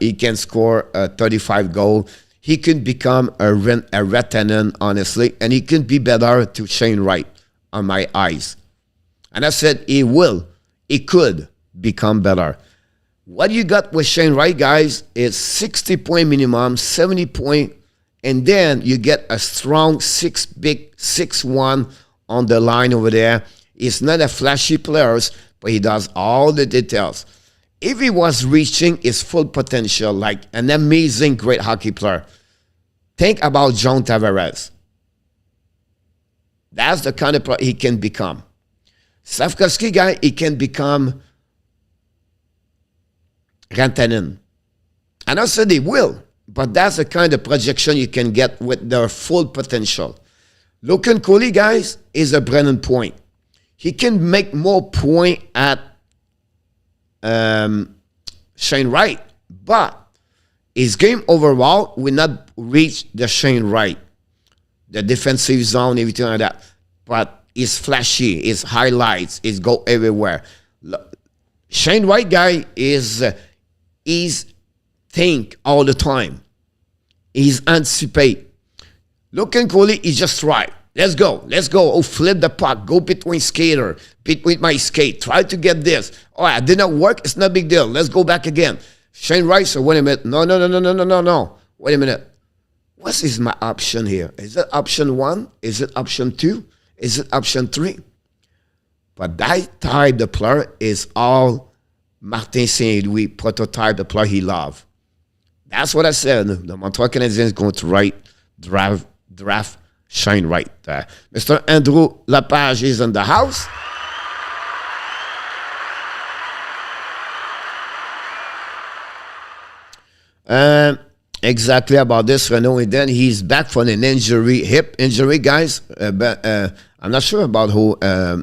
He can score 35 goals. He could become a Retanen, honestly, and he could be better to Shane Wright on my eyes. And I said he will. He could become better. What you got with Shane Wright, guys, is 60-point minimum, 70 point, and then you get a strong 6'1" on the line over there. He's not a flashy player, but he does all the details. If he was reaching his full potential, like an amazing, great hockey player, think about John Tavares. That's the kind of player he can become. Safraski guy, he can become Rantanen. And I said he will, but that's the kind of projection you can get with their full potential. Logan Cooley, guys, is a Brennan Point. He can make more point at Shane Wright, but his game overall will not reach the Shane Wright, the defensive zone, everything like that. But it's flashy, it's highlights, it's go everywhere. Shane Wright guy is he's think all the time. He's anticipate. Logan Cooley is just right. Let's go. Let's go. Oh, flip the puck. Go between skater. Between my skate. Try to get this. Oh, it did not work. It's not a big deal. Let's go back again. Shane Wright, so wait a minute. No. Wait a minute. What is my option here? Is it option 1? Is it option 2? Is it option 3? But that type of player is all Martin Saint-Louis prototype, the player he loves. That's what I said. The Montreal Canadiens is going to draft Shane Wright. Mr. Andrew Lapage is in the house. Exactly about this, Renault. And then he's back from an injury, hip injury, guys. I'm not sure about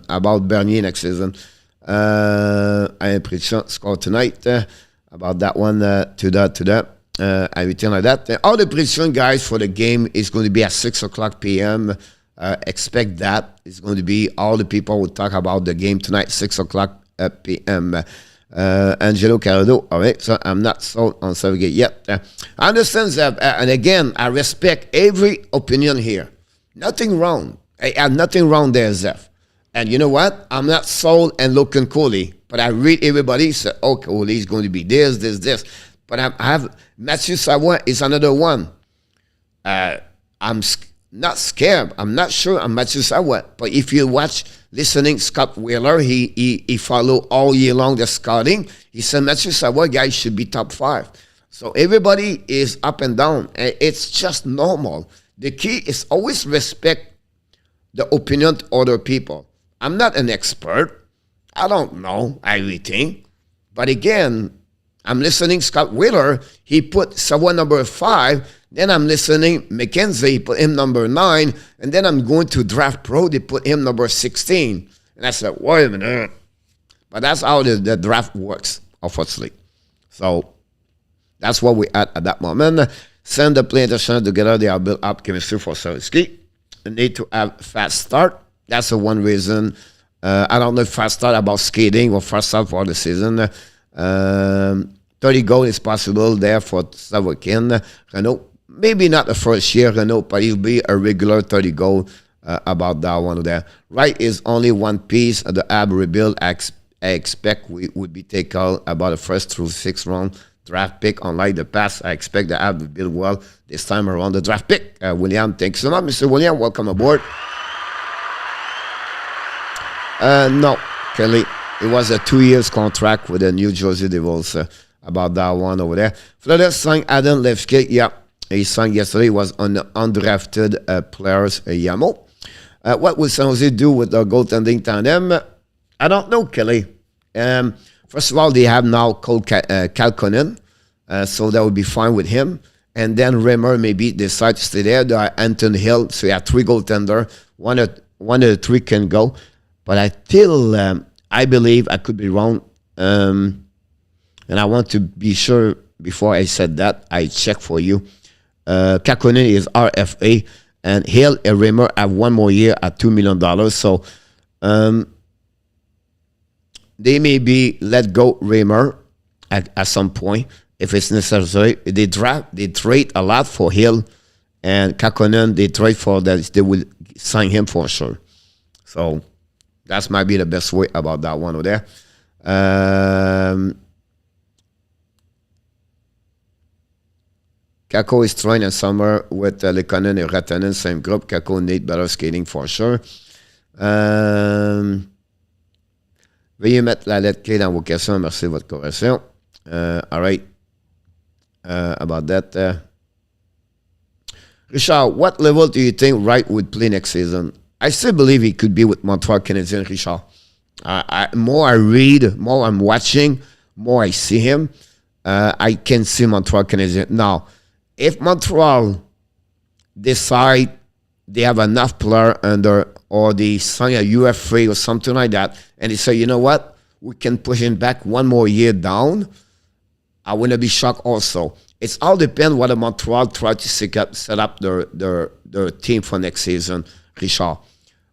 about Bernier next season. I am pretty sure score tonight about that one to that. Everything like that. All the prediction, guys, for the game is going to be at 6 o'clock p.m. Expect that. It's going to be all the people will talk about the game tonight, 6 o'clock p.m. Angelo Carrado. All right, so I'm not sold on Savigate yet. I understand that, and again, I respect every opinion here. Nothing wrong. I have nothing wrong there, Zeph. And you know what? I'm not sold and looking Cooley, but I read everybody say, oh, Cooley's going to be this. But I have Mathieu Savoie is another one. I'm not scared. I'm not sure I'm Mathieu Savoie. But if you listening, Scott Wheeler, he follow all year long the scouting. He said Mathieu Savoie guys should be top 5. So everybody is up and down. It's just normal. The key is always respect the opinion of other people. I'm not an expert. I don't know everything. But again, I'm listening Scott Wheeler. He put Savoie number 5. Then I'm listening McKenzie. He put him number 9. And then I'm going to Draft Pro. They put him number 16. And I said, wait a minute. But that's how the draft works, obviously. So that's what we at that moment. Send the play international together. They are built up chemistry for Savitsky. They need to have fast start. That's the one reason. I don't know if fast start about skating or fast start for the season. 30 goals is possible there for Savokin. Renault, maybe not the first year, Renault, but he'll be a regular 30 goal about that one there. Right is only one piece of the AB rebuild. I expect we would be taken about the first through 6th round draft pick. Unlike the past, I expect the AB to build well this time around the draft pick. William, thanks so much. Mr. William, welcome aboard. No, Kelly. It was a 2 years contract with the New Jersey Devils about that one over there. Flores signed Adam Levski. Yeah, he signed yesterday. He was on the undrafted players, Yamo. What will San Jose do with the goaltending tandem? I don't know, Kelly. First of all, they have now Cole Kalkonen, so that would be fine with him. And then Rimmer maybe decide to stay there. There are Anton Hill, so you have 3 goaltenders. One of the 3 can go. But I still... I believe, I could be wrong, and I want to be sure before I said that, I check for you. Kakonen is RFA. And Hill and Reimer have 1 more year at $2 million. So they maybe let go Reimer at some point if it's necessary. They trade a lot for Hill and Kakkonen. They trade for that. They will sign him for sure. So that might be the best way about that one over there. Kakko is trying in summer with Lekonen and Ratanen, same group. Kakko need better skating for sure. Veuillez mettre la lettre clé dans vos questions. Merci de votre correction. All right. About that. Richard, what level do you think Wright would play next season? I still believe he could be with Montreal Canadiens, Richard. More I read, more I'm watching, more I see him. I can see Montreal Canadiens. Now, if Montreal decide they have enough player under, or they sign a UFA or something like that, and they say, you know what, we can push him back 1 more year down, I wouldn't be shocked also. It's all depends whether Montreal try to set up their team for next season, Richard.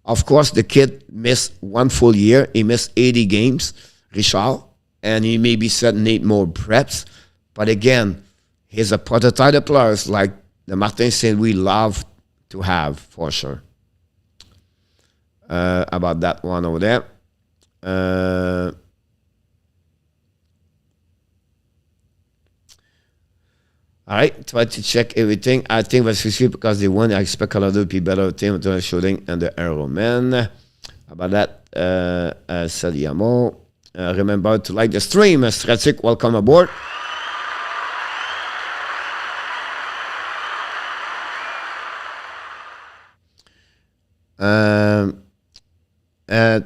Of course, the kid missed 1 full year. He missed 80 games, Richard, and he maybe said need more preps. But again, he's a prototype of players like the Martin said we love to have for sure. About that one over there. All right, try to check everything. I think that's because they won. I expect a lot of people better team to the shooting and the arrow man. About that, Sadiamo. Remember to like the stream. Stratic, welcome aboard.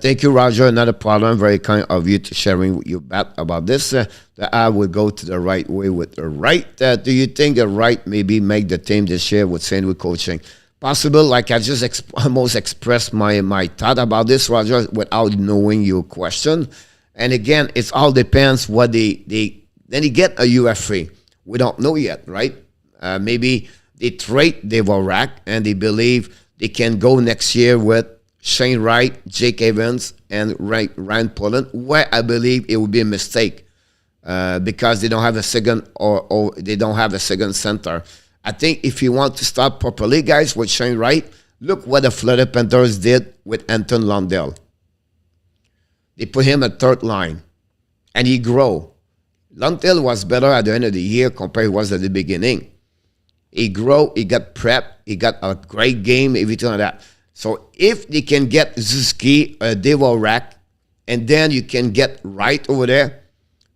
Thank you, Roger. Not a problem. Very kind of you to sharing your bet about this. That I will go to the right way with the right. Do you think the right maybe make the team this year with St. Louis coaching? Possible. Like I just almost expressed my thought about this, Roger, without knowing your question. And again, it all depends what then you get a UFA. We don't know yet, right? Maybe they trade DUARTE and they believe they can go next year with Shane Wright, Jake Evans, and Ryan Poland, where I believe it would be a mistake because they don't have a second or they don't have a second center. I think if you want to start properly, guys, with Shane Wright, look what the Florida Panthers did with Anton Lundell. They put him at 3rd line, and he grew. Lundell was better at the end of the year compared to was at the beginning. He grew, he got prepped, he got a great game, everything like that. So if they can get Zuski, DUARTE, and then you can get Wright over there,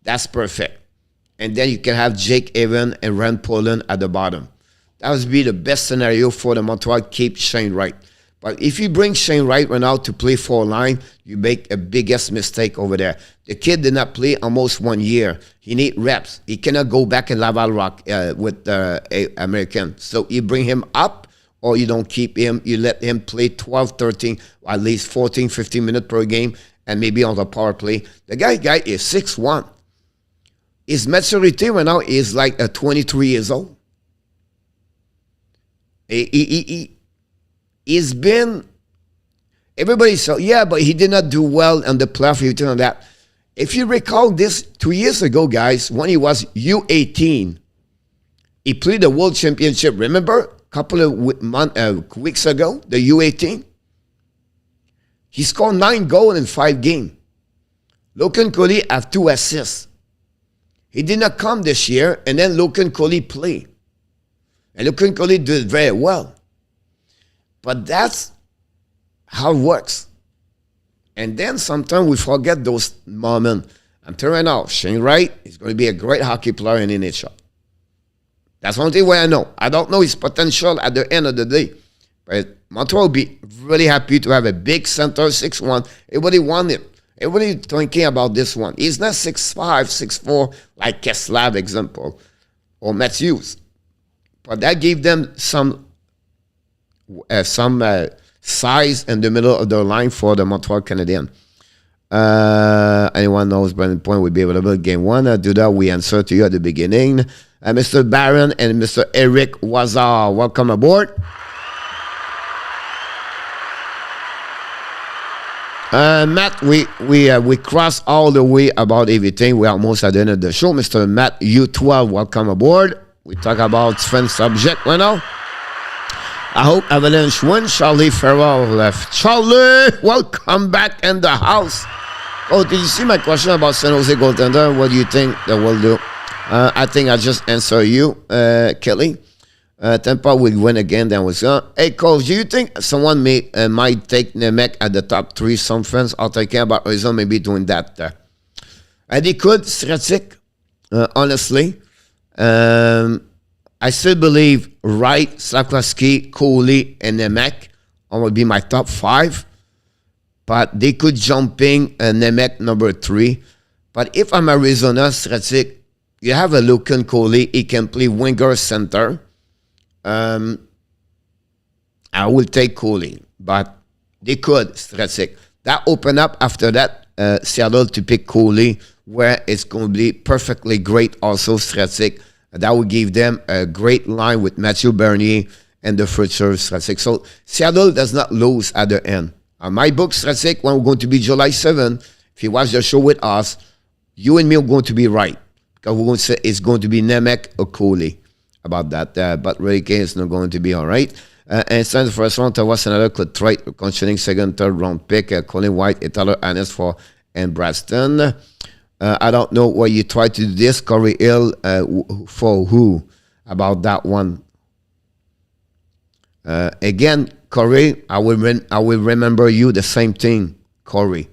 that's perfect. And then you can have Jake Evans and Rand Poland at the bottom. That would be the best scenario for the Montreal keep Shane Wright. But if you bring Shane Wright right now to play 4th-line, you make a biggest mistake over there. The kid did not play almost 1 year. He need reps. He cannot go back in Laval Rock with American. So you bring him up, or you don't keep him. You let him play 12, 13, or at least 14, 15 minutes per game, and maybe on the power play. The guy is 6'1". His maturity right now is like 23 years old. He's been, everybody said, yeah, but he did not do well on the playoff, everything like that. If you recall this 2 years ago, guys, when he was U18, he played the World Championship, remember? Couple of weeks ago, the U18. He scored 9 goals in 5 games. Logan Coley have 2 assists. He did not come this year, and then Logan Coley played. And Logan Coley did very well. But that's how it works. And then sometimes we forget those moments. I'm telling you now, Shane Wright is going to be a great hockey player in the NHL. That's one thing where I know. I don't know his potential at the end of the day. But Montreal will be really happy to have a big center, 6'1". Everybody want him. Everybody thinking about this one. He's not 6'5", 6'4", like Keslav example, or Matthews. But that gave them some size in the middle of the line for the Montreal Canadiens. Anyone knows Brandon Point will be available game 1. Do that, we answer to you at the beginning. Mr. Barron and Mr. Eric Wazar, welcome aboard. Matt, we crossed all the way about everything. We're almost at the end of the show. Mr. Matt U12, welcome aboard. We talk about different subject right now. I hope Avalanche win. Charlie Farrell left. Charlie, welcome back in the house. Oh, did you see my question about San Jose goaltender? What do you think they will do? I think I just answer you, Kelly. Tampa will win again. Then was hey, Coach, do you think someone might take Nemec at the top 3? Some fans are talking about Arizona maybe doing that. They could, Stratic, honestly. I still believe Wright, Slafkovsky, Coley, and Nemec will be my top 5. But they could jump in Nemec number 3. But if I'm Arizona, Stratic, you have a Lucan Coley. He can play winger center. I will take Coley, but they could, Stratic. That open up after that, Seattle to pick Coley, where it's going to be perfectly great also, Stratic. That will give them a great line with Mathieu Bernier and the future Stratic. So Seattle does not lose at the end. On my book, Stratic, when we're going to be July 7th, if you watch the show with us, you and me are going to be right. Because we're going to say it's going to be Nemec or Coley. About that, but Ricky is not going to be all right. And it's time for us round to was another could trade concerning second, third round pick. Colin White, Italo Annis for and Braston. I don't know why you try to do this. Corey Hill for who about that one? Again, Corey, I will remember you the same thing, Corey.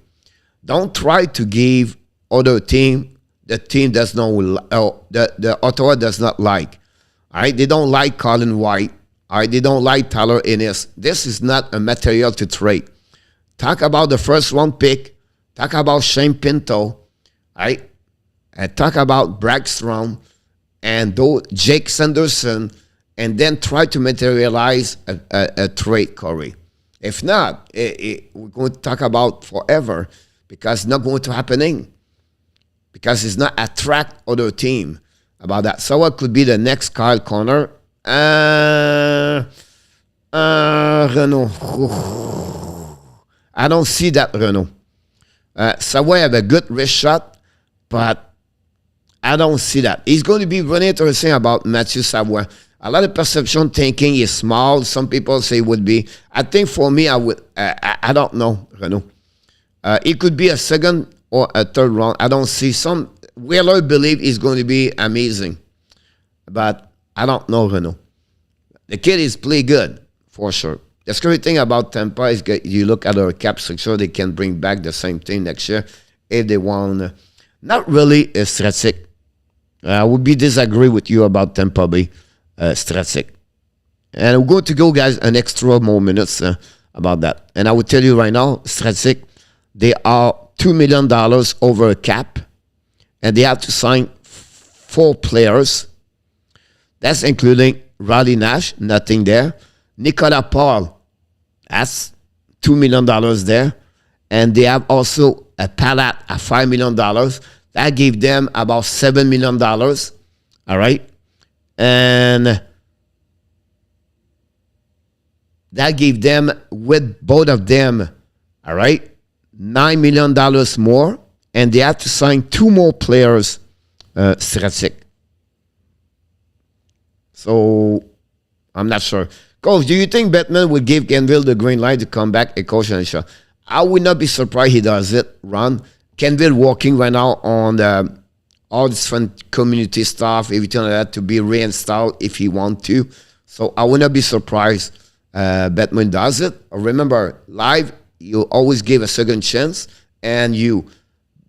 Don't try to give other team the team does not the Ottawa does not like. All right, they don't like Colin White. All right, they don't like Tyler Ennis. This is not a material to trade. Talk about the first round pick. Talk about Shane Pinto. All right, and talk about Braxton and Jake Sanderson, and then try to materialize a trade, Corey. If not, we're going to talk about forever because it's not going to happening because it's not attract other team. About that. So what could be the next Kyle Connor? Renault. I don't see that, Renault. Savoy have a good wrist shot, but I don't see that. He's going to be really interesting about Matthew Savoy. A lot of perception thinking he's small. Some people say would be. I think for me, I would. I don't know, Renault. It could be a second or a third round. I don't see some. Wheeler believe is going to be amazing. But I don't know, Renault. The kid is play good, for sure. The scary thing about Tampa is you look at our cap structure, they can bring back the same thing next year if they want. Not really a Stratic. I would disagree with you about Tampa Bay Stratic. And we're going to go, guys, an extra more minutes about that. And I will tell you right now, Stratic, they are $2 million over a cap. And they have to sign 4 players. That's including Riley Nash, nothing there. Nicolas Paul, that's $2 million there. And they have also a Palat at $5 million. That gave them about $7 million. All right. And that gave them, with both of them, all right, $9 million more. And they have to sign 2 more players, Stratic. So, I'm not sure. Coach, do you think Bettman would give Kenville the green light to come back a coach and show? I would not be surprised he does it, Ron. Kenville working right now on all this fun community stuff, everything like that, to be reinstalled if he want to. So, I would not be surprised Bettman does it. Remember, live, you always give a second chance, and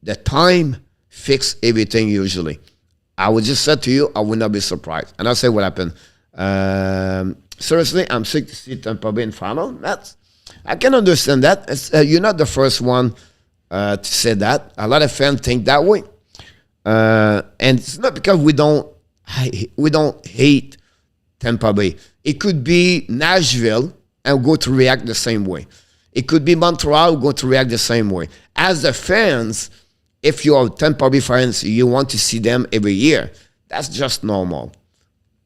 the time fix everything usually. I would just say to you, I would not be surprised. And I'll say what happened. Seriously, I'm sick to see Tampa Bay in final. I can understand that. You're not the first one to say that. A lot of fans think that way. And it's not because we don't hate Tampa Bay. It could be Nashville and go to react the same way. It could be Montreal go to react the same way. As the fans, if you're Tampa Bay fans, you want to see them every year. That's just normal.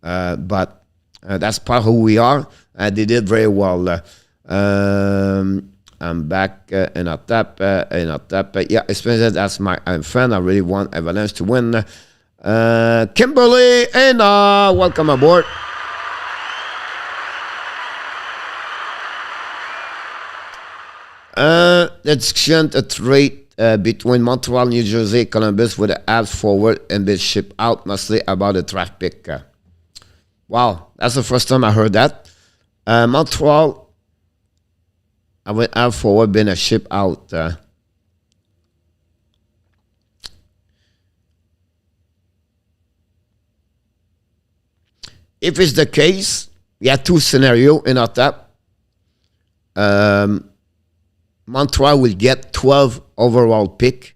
But that's part of who we are. They did very well. I'm I'm back. ENORTAP. Yeah, especially that's my friend. I really want Avalanche to win. Kimberly and welcome aboard. Let's chant a trade between Montreal, New Jersey, Columbus with the abs forward and be shipped out, mostly about the draft pick. Wow, that's the first time I heard that. Montreal, I went out forward, been a ship out. If it's the case, we have two scenarios in our tap. Montreal will get 12 overall pick.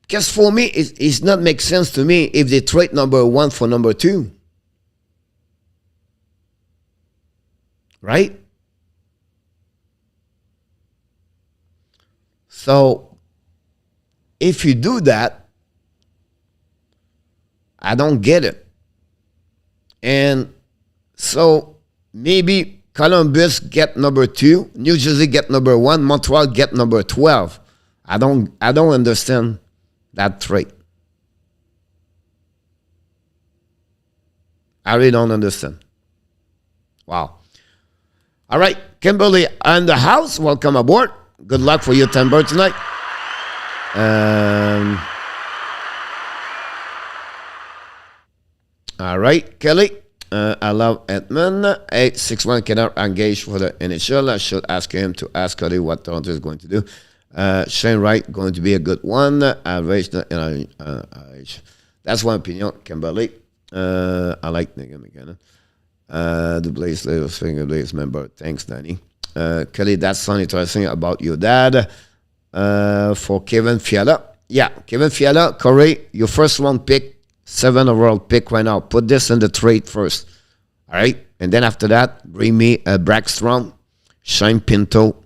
Because for me, it's not make sense to me if they trade number 1 for number 2. Right? So, if you do that, I don't get it. And so, maybe Columbus get number 2, New Jersey get number 1, Montreal get number 12. I don't understand that trade. I really don't understand. Wow. All right, Kimberly in the house. Welcome aboard. Good luck for your timber tonight. All right, Kelly. I love Edmund. 861 cannot engage for the NHL. I should ask him to ask Cody what Toronto is going to do. Shane Wright going to be a good one. Average. That's one opinion, Kimberly. I like Nigga McKinnon. The Blaze Little Finger Blaze member. Thanks, Danny. Kelly, that's something interesting about your dad. For Kevin Fiala. Yeah, Kevin Fiala, Corey, your first round pick. 7 overall pick right now. Put this in the trade first. All right? And then after that, bring me a Braxton, Shane Pinto.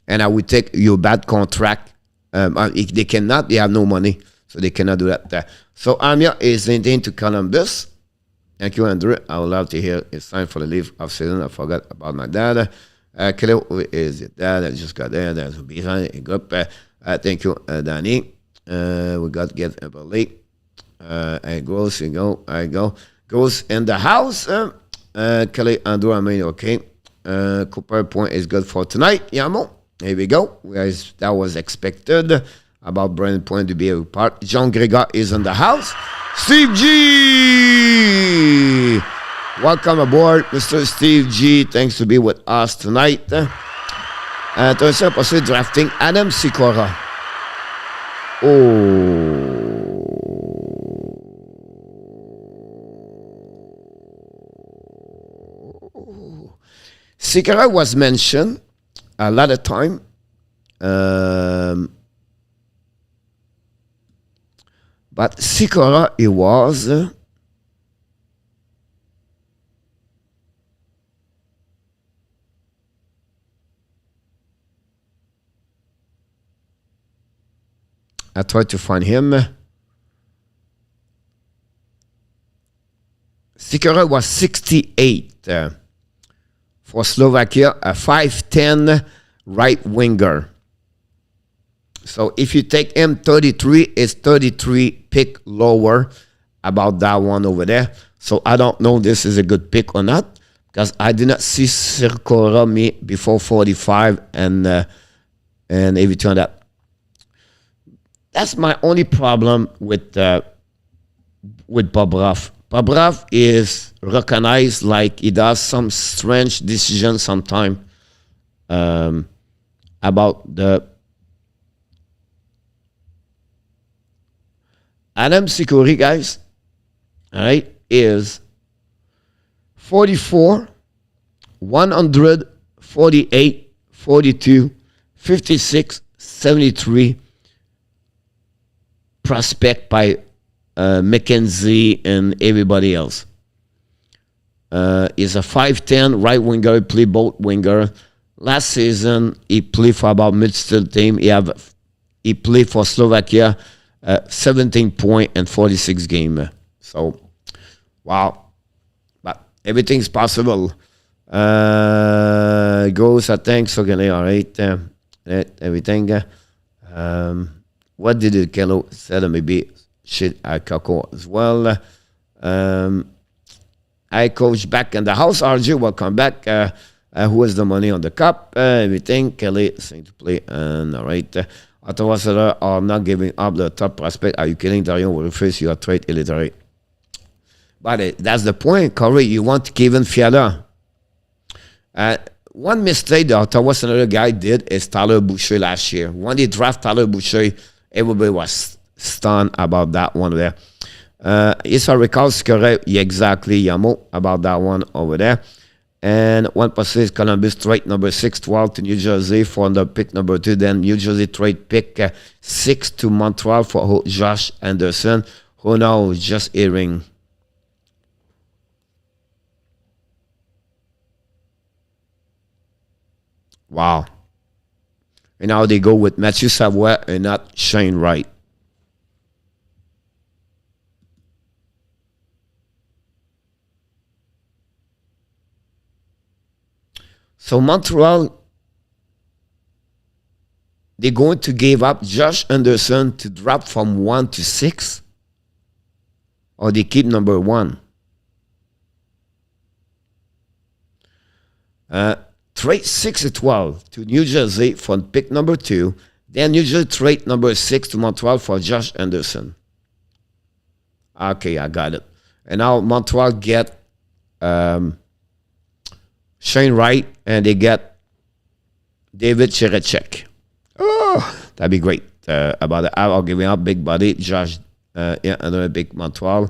And I would take your bad contract. If they cannot, they have no money. So they cannot do that. So Amia is intending to Columbus. Thank you, Andrew. I would love to hear it's time for the leave of season. I forgot about my dad. Kelly, who is your dad? I just got there. There's a behind a group. Thank you, Danny. We got to get a late. I goes, you go, I go. Goes in the house. Kelly, Andrew, I mean, okay. Cooper point is good for tonight. Yamo. Here we go. Guys, that was expected. About Brandon Point to be a part. Jean Gregor is in the house. Steve G. Welcome aboard, Mr. Steve G. Thanks to be with us tonight. Thursday, possibly drafting Adam Sikora. Oh. Sikora was mentioned a lot of time. But Sikora, it was I tried to find him. Sikora was 68 for Slovakia, a 5'10" right winger. So if you take him 33, it's 33 pick lower about that one over there. So I don't know if this is a good pick or not because I did not see Sikora before 45 and everything like that. That's my only problem with Bobrov. Bobrov is recognized like he does some strange decisions sometimes about the Adam Sikori, guys, all right, is 44, 148, 42, 56, 73 prospect by McKenzie and everybody else. He's a 5'10" right winger, he played both winger. Last season, he played for about mid-still team. He played for Slovakia, 17 point and 46 game. So, wow. But everything's possible. Goes, I think, so gonna all right. Everything. What did it Kello said? Maybe shit at Kako as well. I coach back in the house. RJ, welcome back. Who has the money on the cup? Everything. Kelly saying to play. And all right. Ottawa Seller are not giving up the top prospect. Are you kidding? Darion will face your trade illiterate. But that's the point, Corey. You want Kevin Fiala. One mistake the Ottawa Senator guy did is Tyler Boucher last year. When they draft Tyler Boucher, everybody was stunned about that one there. If I recall, c'est correct, exactly, Yamo, about that one over there. And one passes Columbus trade number 6-12 to New Jersey for the pick number 2. Then New Jersey trade pick 6 to Montreal for Josh Anderson. Who knows? Just hearing. Wow. And now they go with Matthew Savoie and not Shane Wright. So Montreal, they're going to give up Josh Anderson to drop from 1 to 6? Or they keep number 1? Trade 6 to 12 to New Jersey for pick number 2. Then New Jersey trade number 6 to Montreal for Josh Anderson. Okay, I got it. And now Montreal get Shane Wright, and they get David Chirechek. Oh, that'd be great. About the hour giving up big body, Josh, another big Montreal.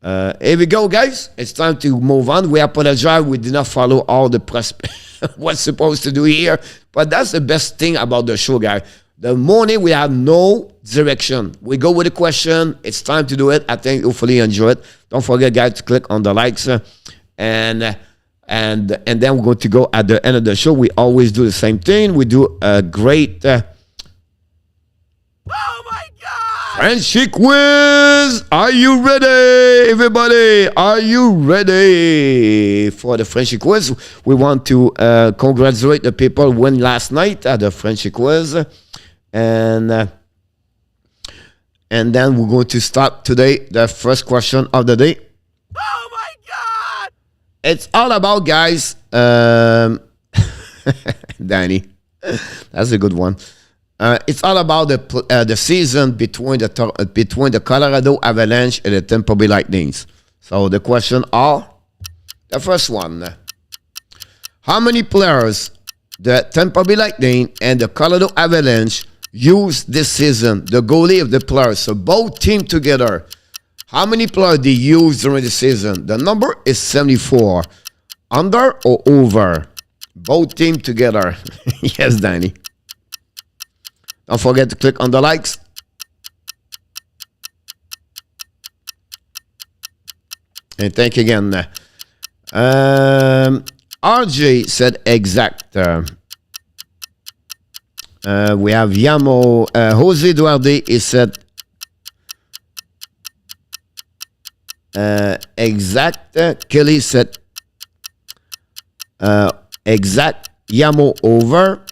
Here we go, guys. It's time to move on. We apologize. We did not follow all the what's supposed to do here. But that's the best thing about the show, guys. The morning we have no direction. We go with a question. It's time to do it. I think hopefully you enjoy it. Don't forget, guys, to click on the likes. And then we're going to go at the end of the show. We always do the same thing. We do a great oh my God! Frenchy quiz. Are you ready, everybody? Are you ready for the Frenchy quiz? We want to congratulate the people who won last night at the Frenchy quiz, and then we're going to start today the first question of the day. It's all about, guys, Danny. That's a good one. It's all about the season between the Colorado Avalanche and the Tampa Bay Lightning. So the question are, the first one. How many players the Tampa Bay Lightning and the Colorado Avalanche used this season? The goalie of the players. So both teams together. How many players they use during the season? The number is 74. Under or over? Both teams together. Yes, Danny. Don't forget to click on the likes. And thank you again. RJ said exact. We have Yamo. Jose Duarte is said exact. Kelly said exact. Yamo over.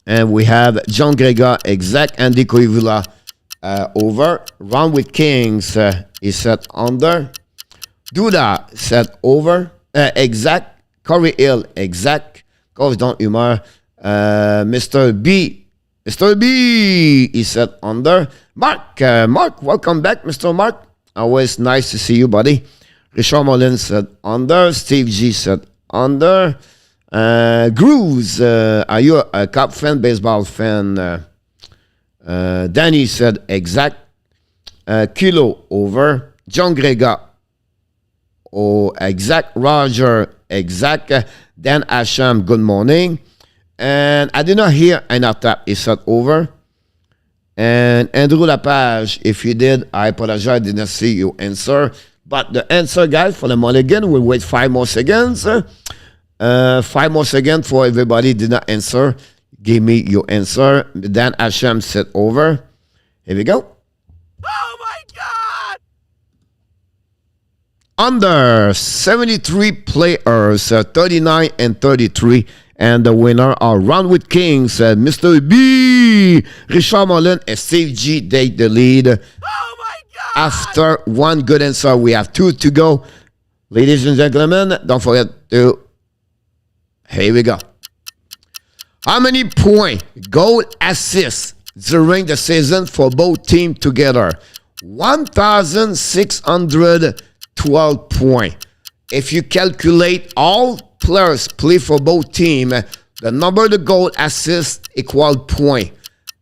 And we have John Gregor exact. Andy Koivula over. Ron with Kings is set under. Duda said over. Exact. Corey Hill exact. Coach Don Humor. Mr. B is set under. Mark, welcome back, Mr. Mark. Always nice to see you, buddy. Richard Molin said under. Steve G said under. Grooves, are you a Cup fan, baseball fan? Danny said exact. Kilo over. John Gregor, exact. Roger, exact. Dan Asham, good morning. And I did not hear ENORTAP is set over. And Andrew Lapage, if you did, I apologize, I did not see your answer. But the answer, guys, for the mulligan, we'll wait 5 more seconds. 5 more seconds for everybody did not answer. Give me your answer. Dan Hashem said over. Here we go. Oh my God! Under 73 players, 39 and 33. And the winner are Round with Kings, Mr. B, Richard Mullen, and Steve G take the lead. Oh my God! After one good answer, we have two to go. Ladies and gentlemen, don't forget to... Here we go. How many points, goal, assists during the season for both teams together? 1,612 points. If you calculate all players play for both teams, the number of the goal, assists equal point.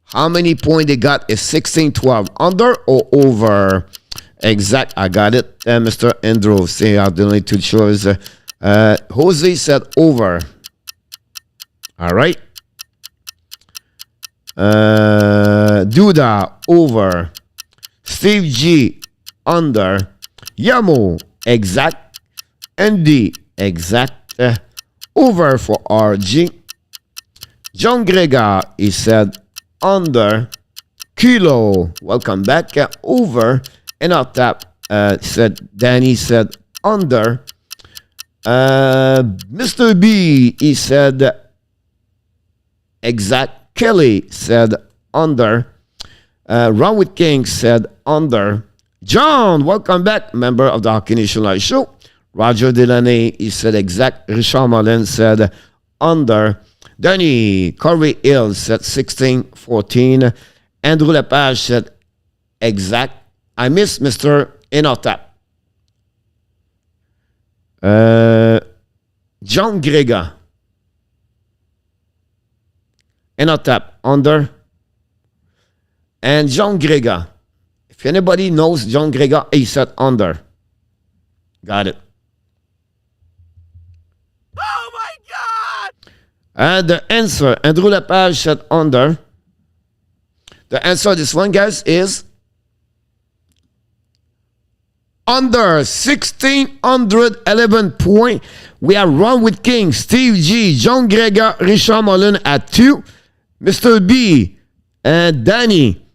How many points they got is 1612. Under or over? Exact. I got it. Mr. Andrew, see, I only two choices. Jose said over. All right. Duda, over. Steve G, under. Yamo, exact. Andy, exact. Over for RG. John Gregor, he said under. Kilo, welcome back. Over. ENORTAP, said Danny said under. Mr. B, he said exact. Kelly said under. Ron with King said under. John, welcome back, member of the Hockey Nation Live Show. Roger Delaney, he said exact. Richard Mullen said under. Danny, Corey Hill said 16-14. Andrew Lepage said exact. I miss Mr. ENORTAP. John Gregor. ENORTAP, under. And John Gregor. If anybody knows John Gregor, he said under. Got it. Oh my God! And the answer, Andrew Lepage said under. The answer this one, guys, is under 1,611 points. We are Ron with King, Steve G, John Gregor, Richard Mullen at 2. Mr. B, and Danny,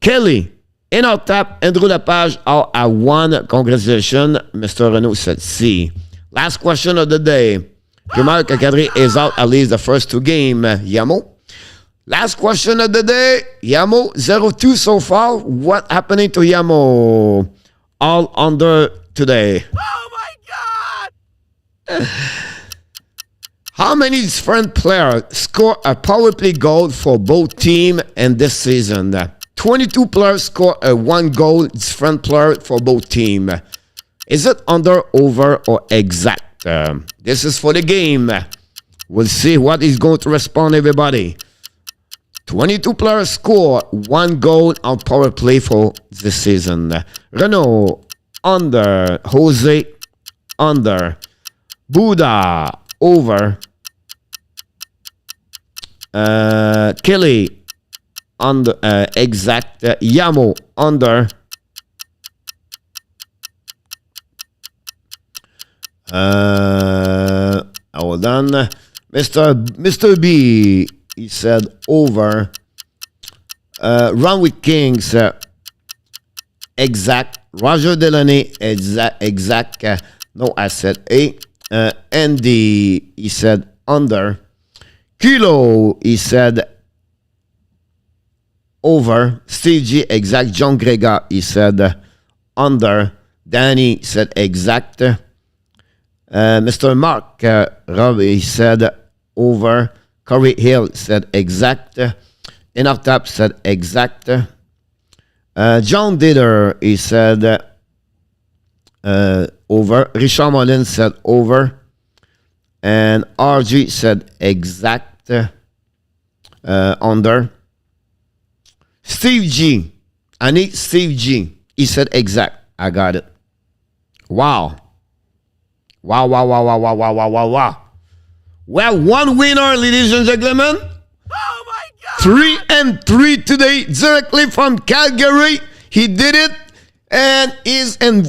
Kelly, ENORTAP, Andrew Lepage are at 1. Congratulations. Mr. Renault said C. Last question of the day. Jean-Marc Cacadry is out at least the first two games. Yamo. Last question of the day. Yamo, 0-2 so far. What happening to Yamo? All under today. Oh my God! How many different players score a power play goal for both teams in this season? 22 players score a 1 goal different player for both teams. Is it under, over, or exact? This is for the game. We'll see what is going to respond, everybody. 22 players score 1 goal on power play for this season. Renault, under. Jose, under. Buddha, over. Kelly, under. Exact. Yamo, under. Hold on. Mr. B, he said over. Run with Kings, exact. Roger Delaney, exact. No, I said A. Andy, he said under. Kilo, he said over. Steve G, exact. John Gregor, he said under. Danny said exact. Mr. Mark Robbie said over. Corey Hill said exact. ENORTAP said exact. John Ditter, he said over. Richard Mullen said over. And RG said exact. Under. Steve G. I need Steve G. He said exact. I got it. Wow. Wow. We have one winner, ladies and gentlemen. Oh my God! 3-3 today, directly from Calgary. He did it, and is in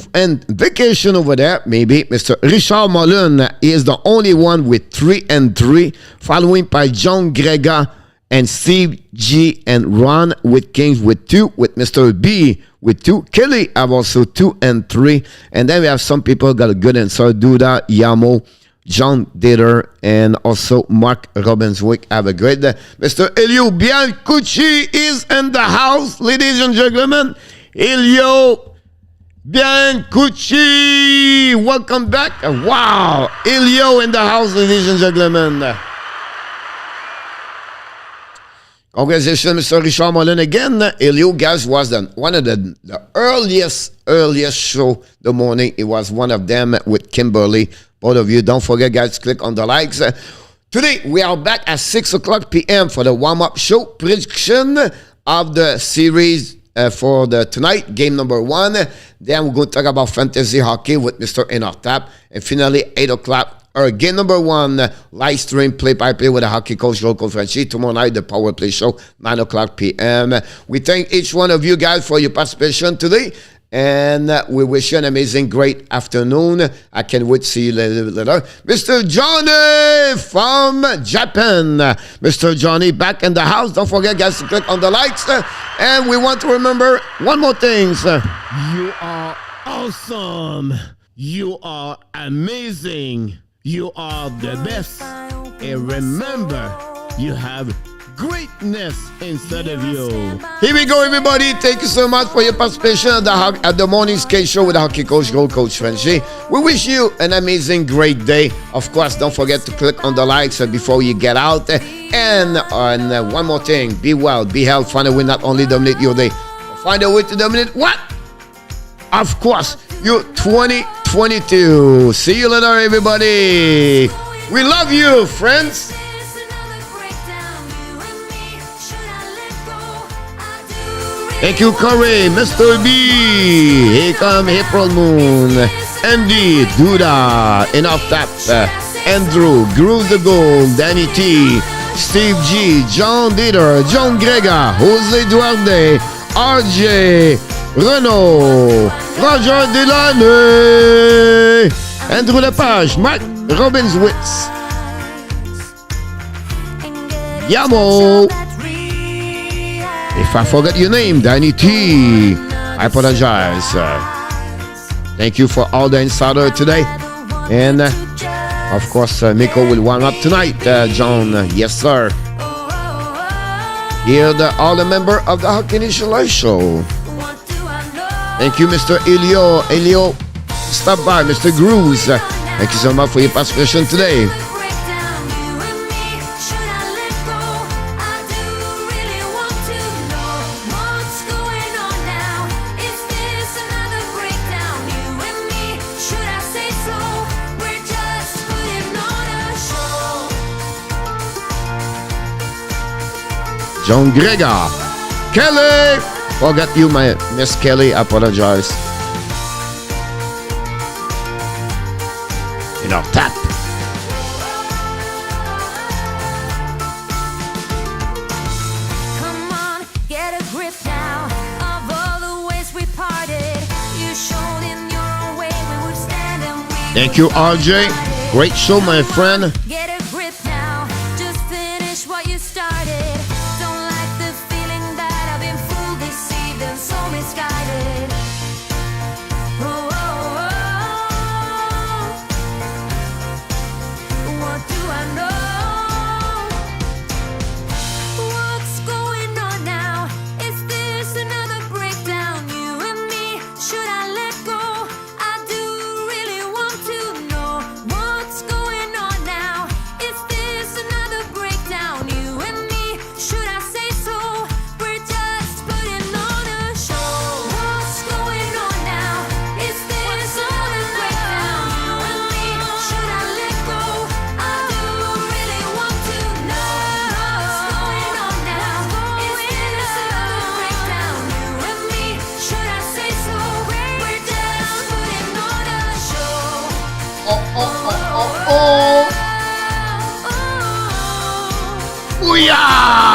vacation over there. Maybe Mr. Richard Mullen is the only one with 3-3, following by John Gregor and Steve G and Ron with Kings with 2, with Mr. B with 2. Kelly have also 2 and 3. And then we have some people got a good answer. Duda, Yamo, John Dieter, and also Mark Robinswick. Have a great day. Mr. Elio Biancucci is in the house, ladies and gentlemen. Elio Biancucci, welcome back. Wow, Elio in the house, ladies and gentlemen. Congratulations, Mr. Richard Mullen again. Elio, guys, was one of the earliest show the morning. It was one of them with Kimberly. Both of you, don't forget, guys, click on the likes. Today, we are back at 6 o'clock p.m. for the warm-up show. Prediction of the series for the tonight, game number 1. Then we're going to talk about fantasy hockey with Mr. ENORTAP. And finally, 8 o'clock, our game number 1, live stream play-by-play with the hockey coach, local FRENCHY. Tomorrow night, the Power Play show, 9 o'clock p.m. We thank each one of you guys for your participation today. And we wish you an amazing, great afternoon. I can't wait to see you later. Mr. Johnny from Japan. Mr. Johnny back in the house. Don't forget, guys, to click on the likes. And we want to remember one more thing. You are awesome. You are amazing. You are the best. And remember, you have greatness inside of you. Here we go, everybody. Thank you so much for your participation at the morning skate show with the hockey coach, goal coach FRENCHY. We wish you an amazing, great day. Of course, don't forget to click on the likes before you get out. And one more thing, be well, be healthy. Find a way not only dominate your day, but find a way to dominate what? Of course, your 2022. See you later, everybody. We love you, friends. Thank you, Corey, Mr. B. Here come April Moon, Andy, Duda, ENORTAP, Andrew, Groove the Gold, Danny T, Steve G, John Dieter, John Grega, Jose Duarte, RJ, Renaud, Roger Delaney, Andrew Lepage, Mark Robinswitz, Yamo. If I forgot your name, Danny T, I apologize. Thank you for all the insider today. And, of course, Miko will warm up tonight, John. Yes, sir. Here are all the members of the Hockey Nation Live Show. Thank you, Mr. Elio. Elio, stop by. Mr. Grooves, thank you so much for your participation today. John Grega, Kelly, forgot you, my Miss Kelly, I apologize. ENORTAP. Come on, get a grip now of all the ways we parted. You showed in your own way we would stand and we. Thank you, RJ. Great show, my friend. Get a grip now, just finish what you started. Misguided. Oh, oh, oh. What do I know? What's going on now? Is this another breakdown? You and me, should I let go? I do really want to know what's going on now. Is this another breakdown? You and me, should I say so? We're just putting on a show. What's going on now? Is this another breakdown? You and me, should I let go? I do really want to know what's going on now. Is this another breakdown? You and me, should I say so? We're just putting on a show. Booyah!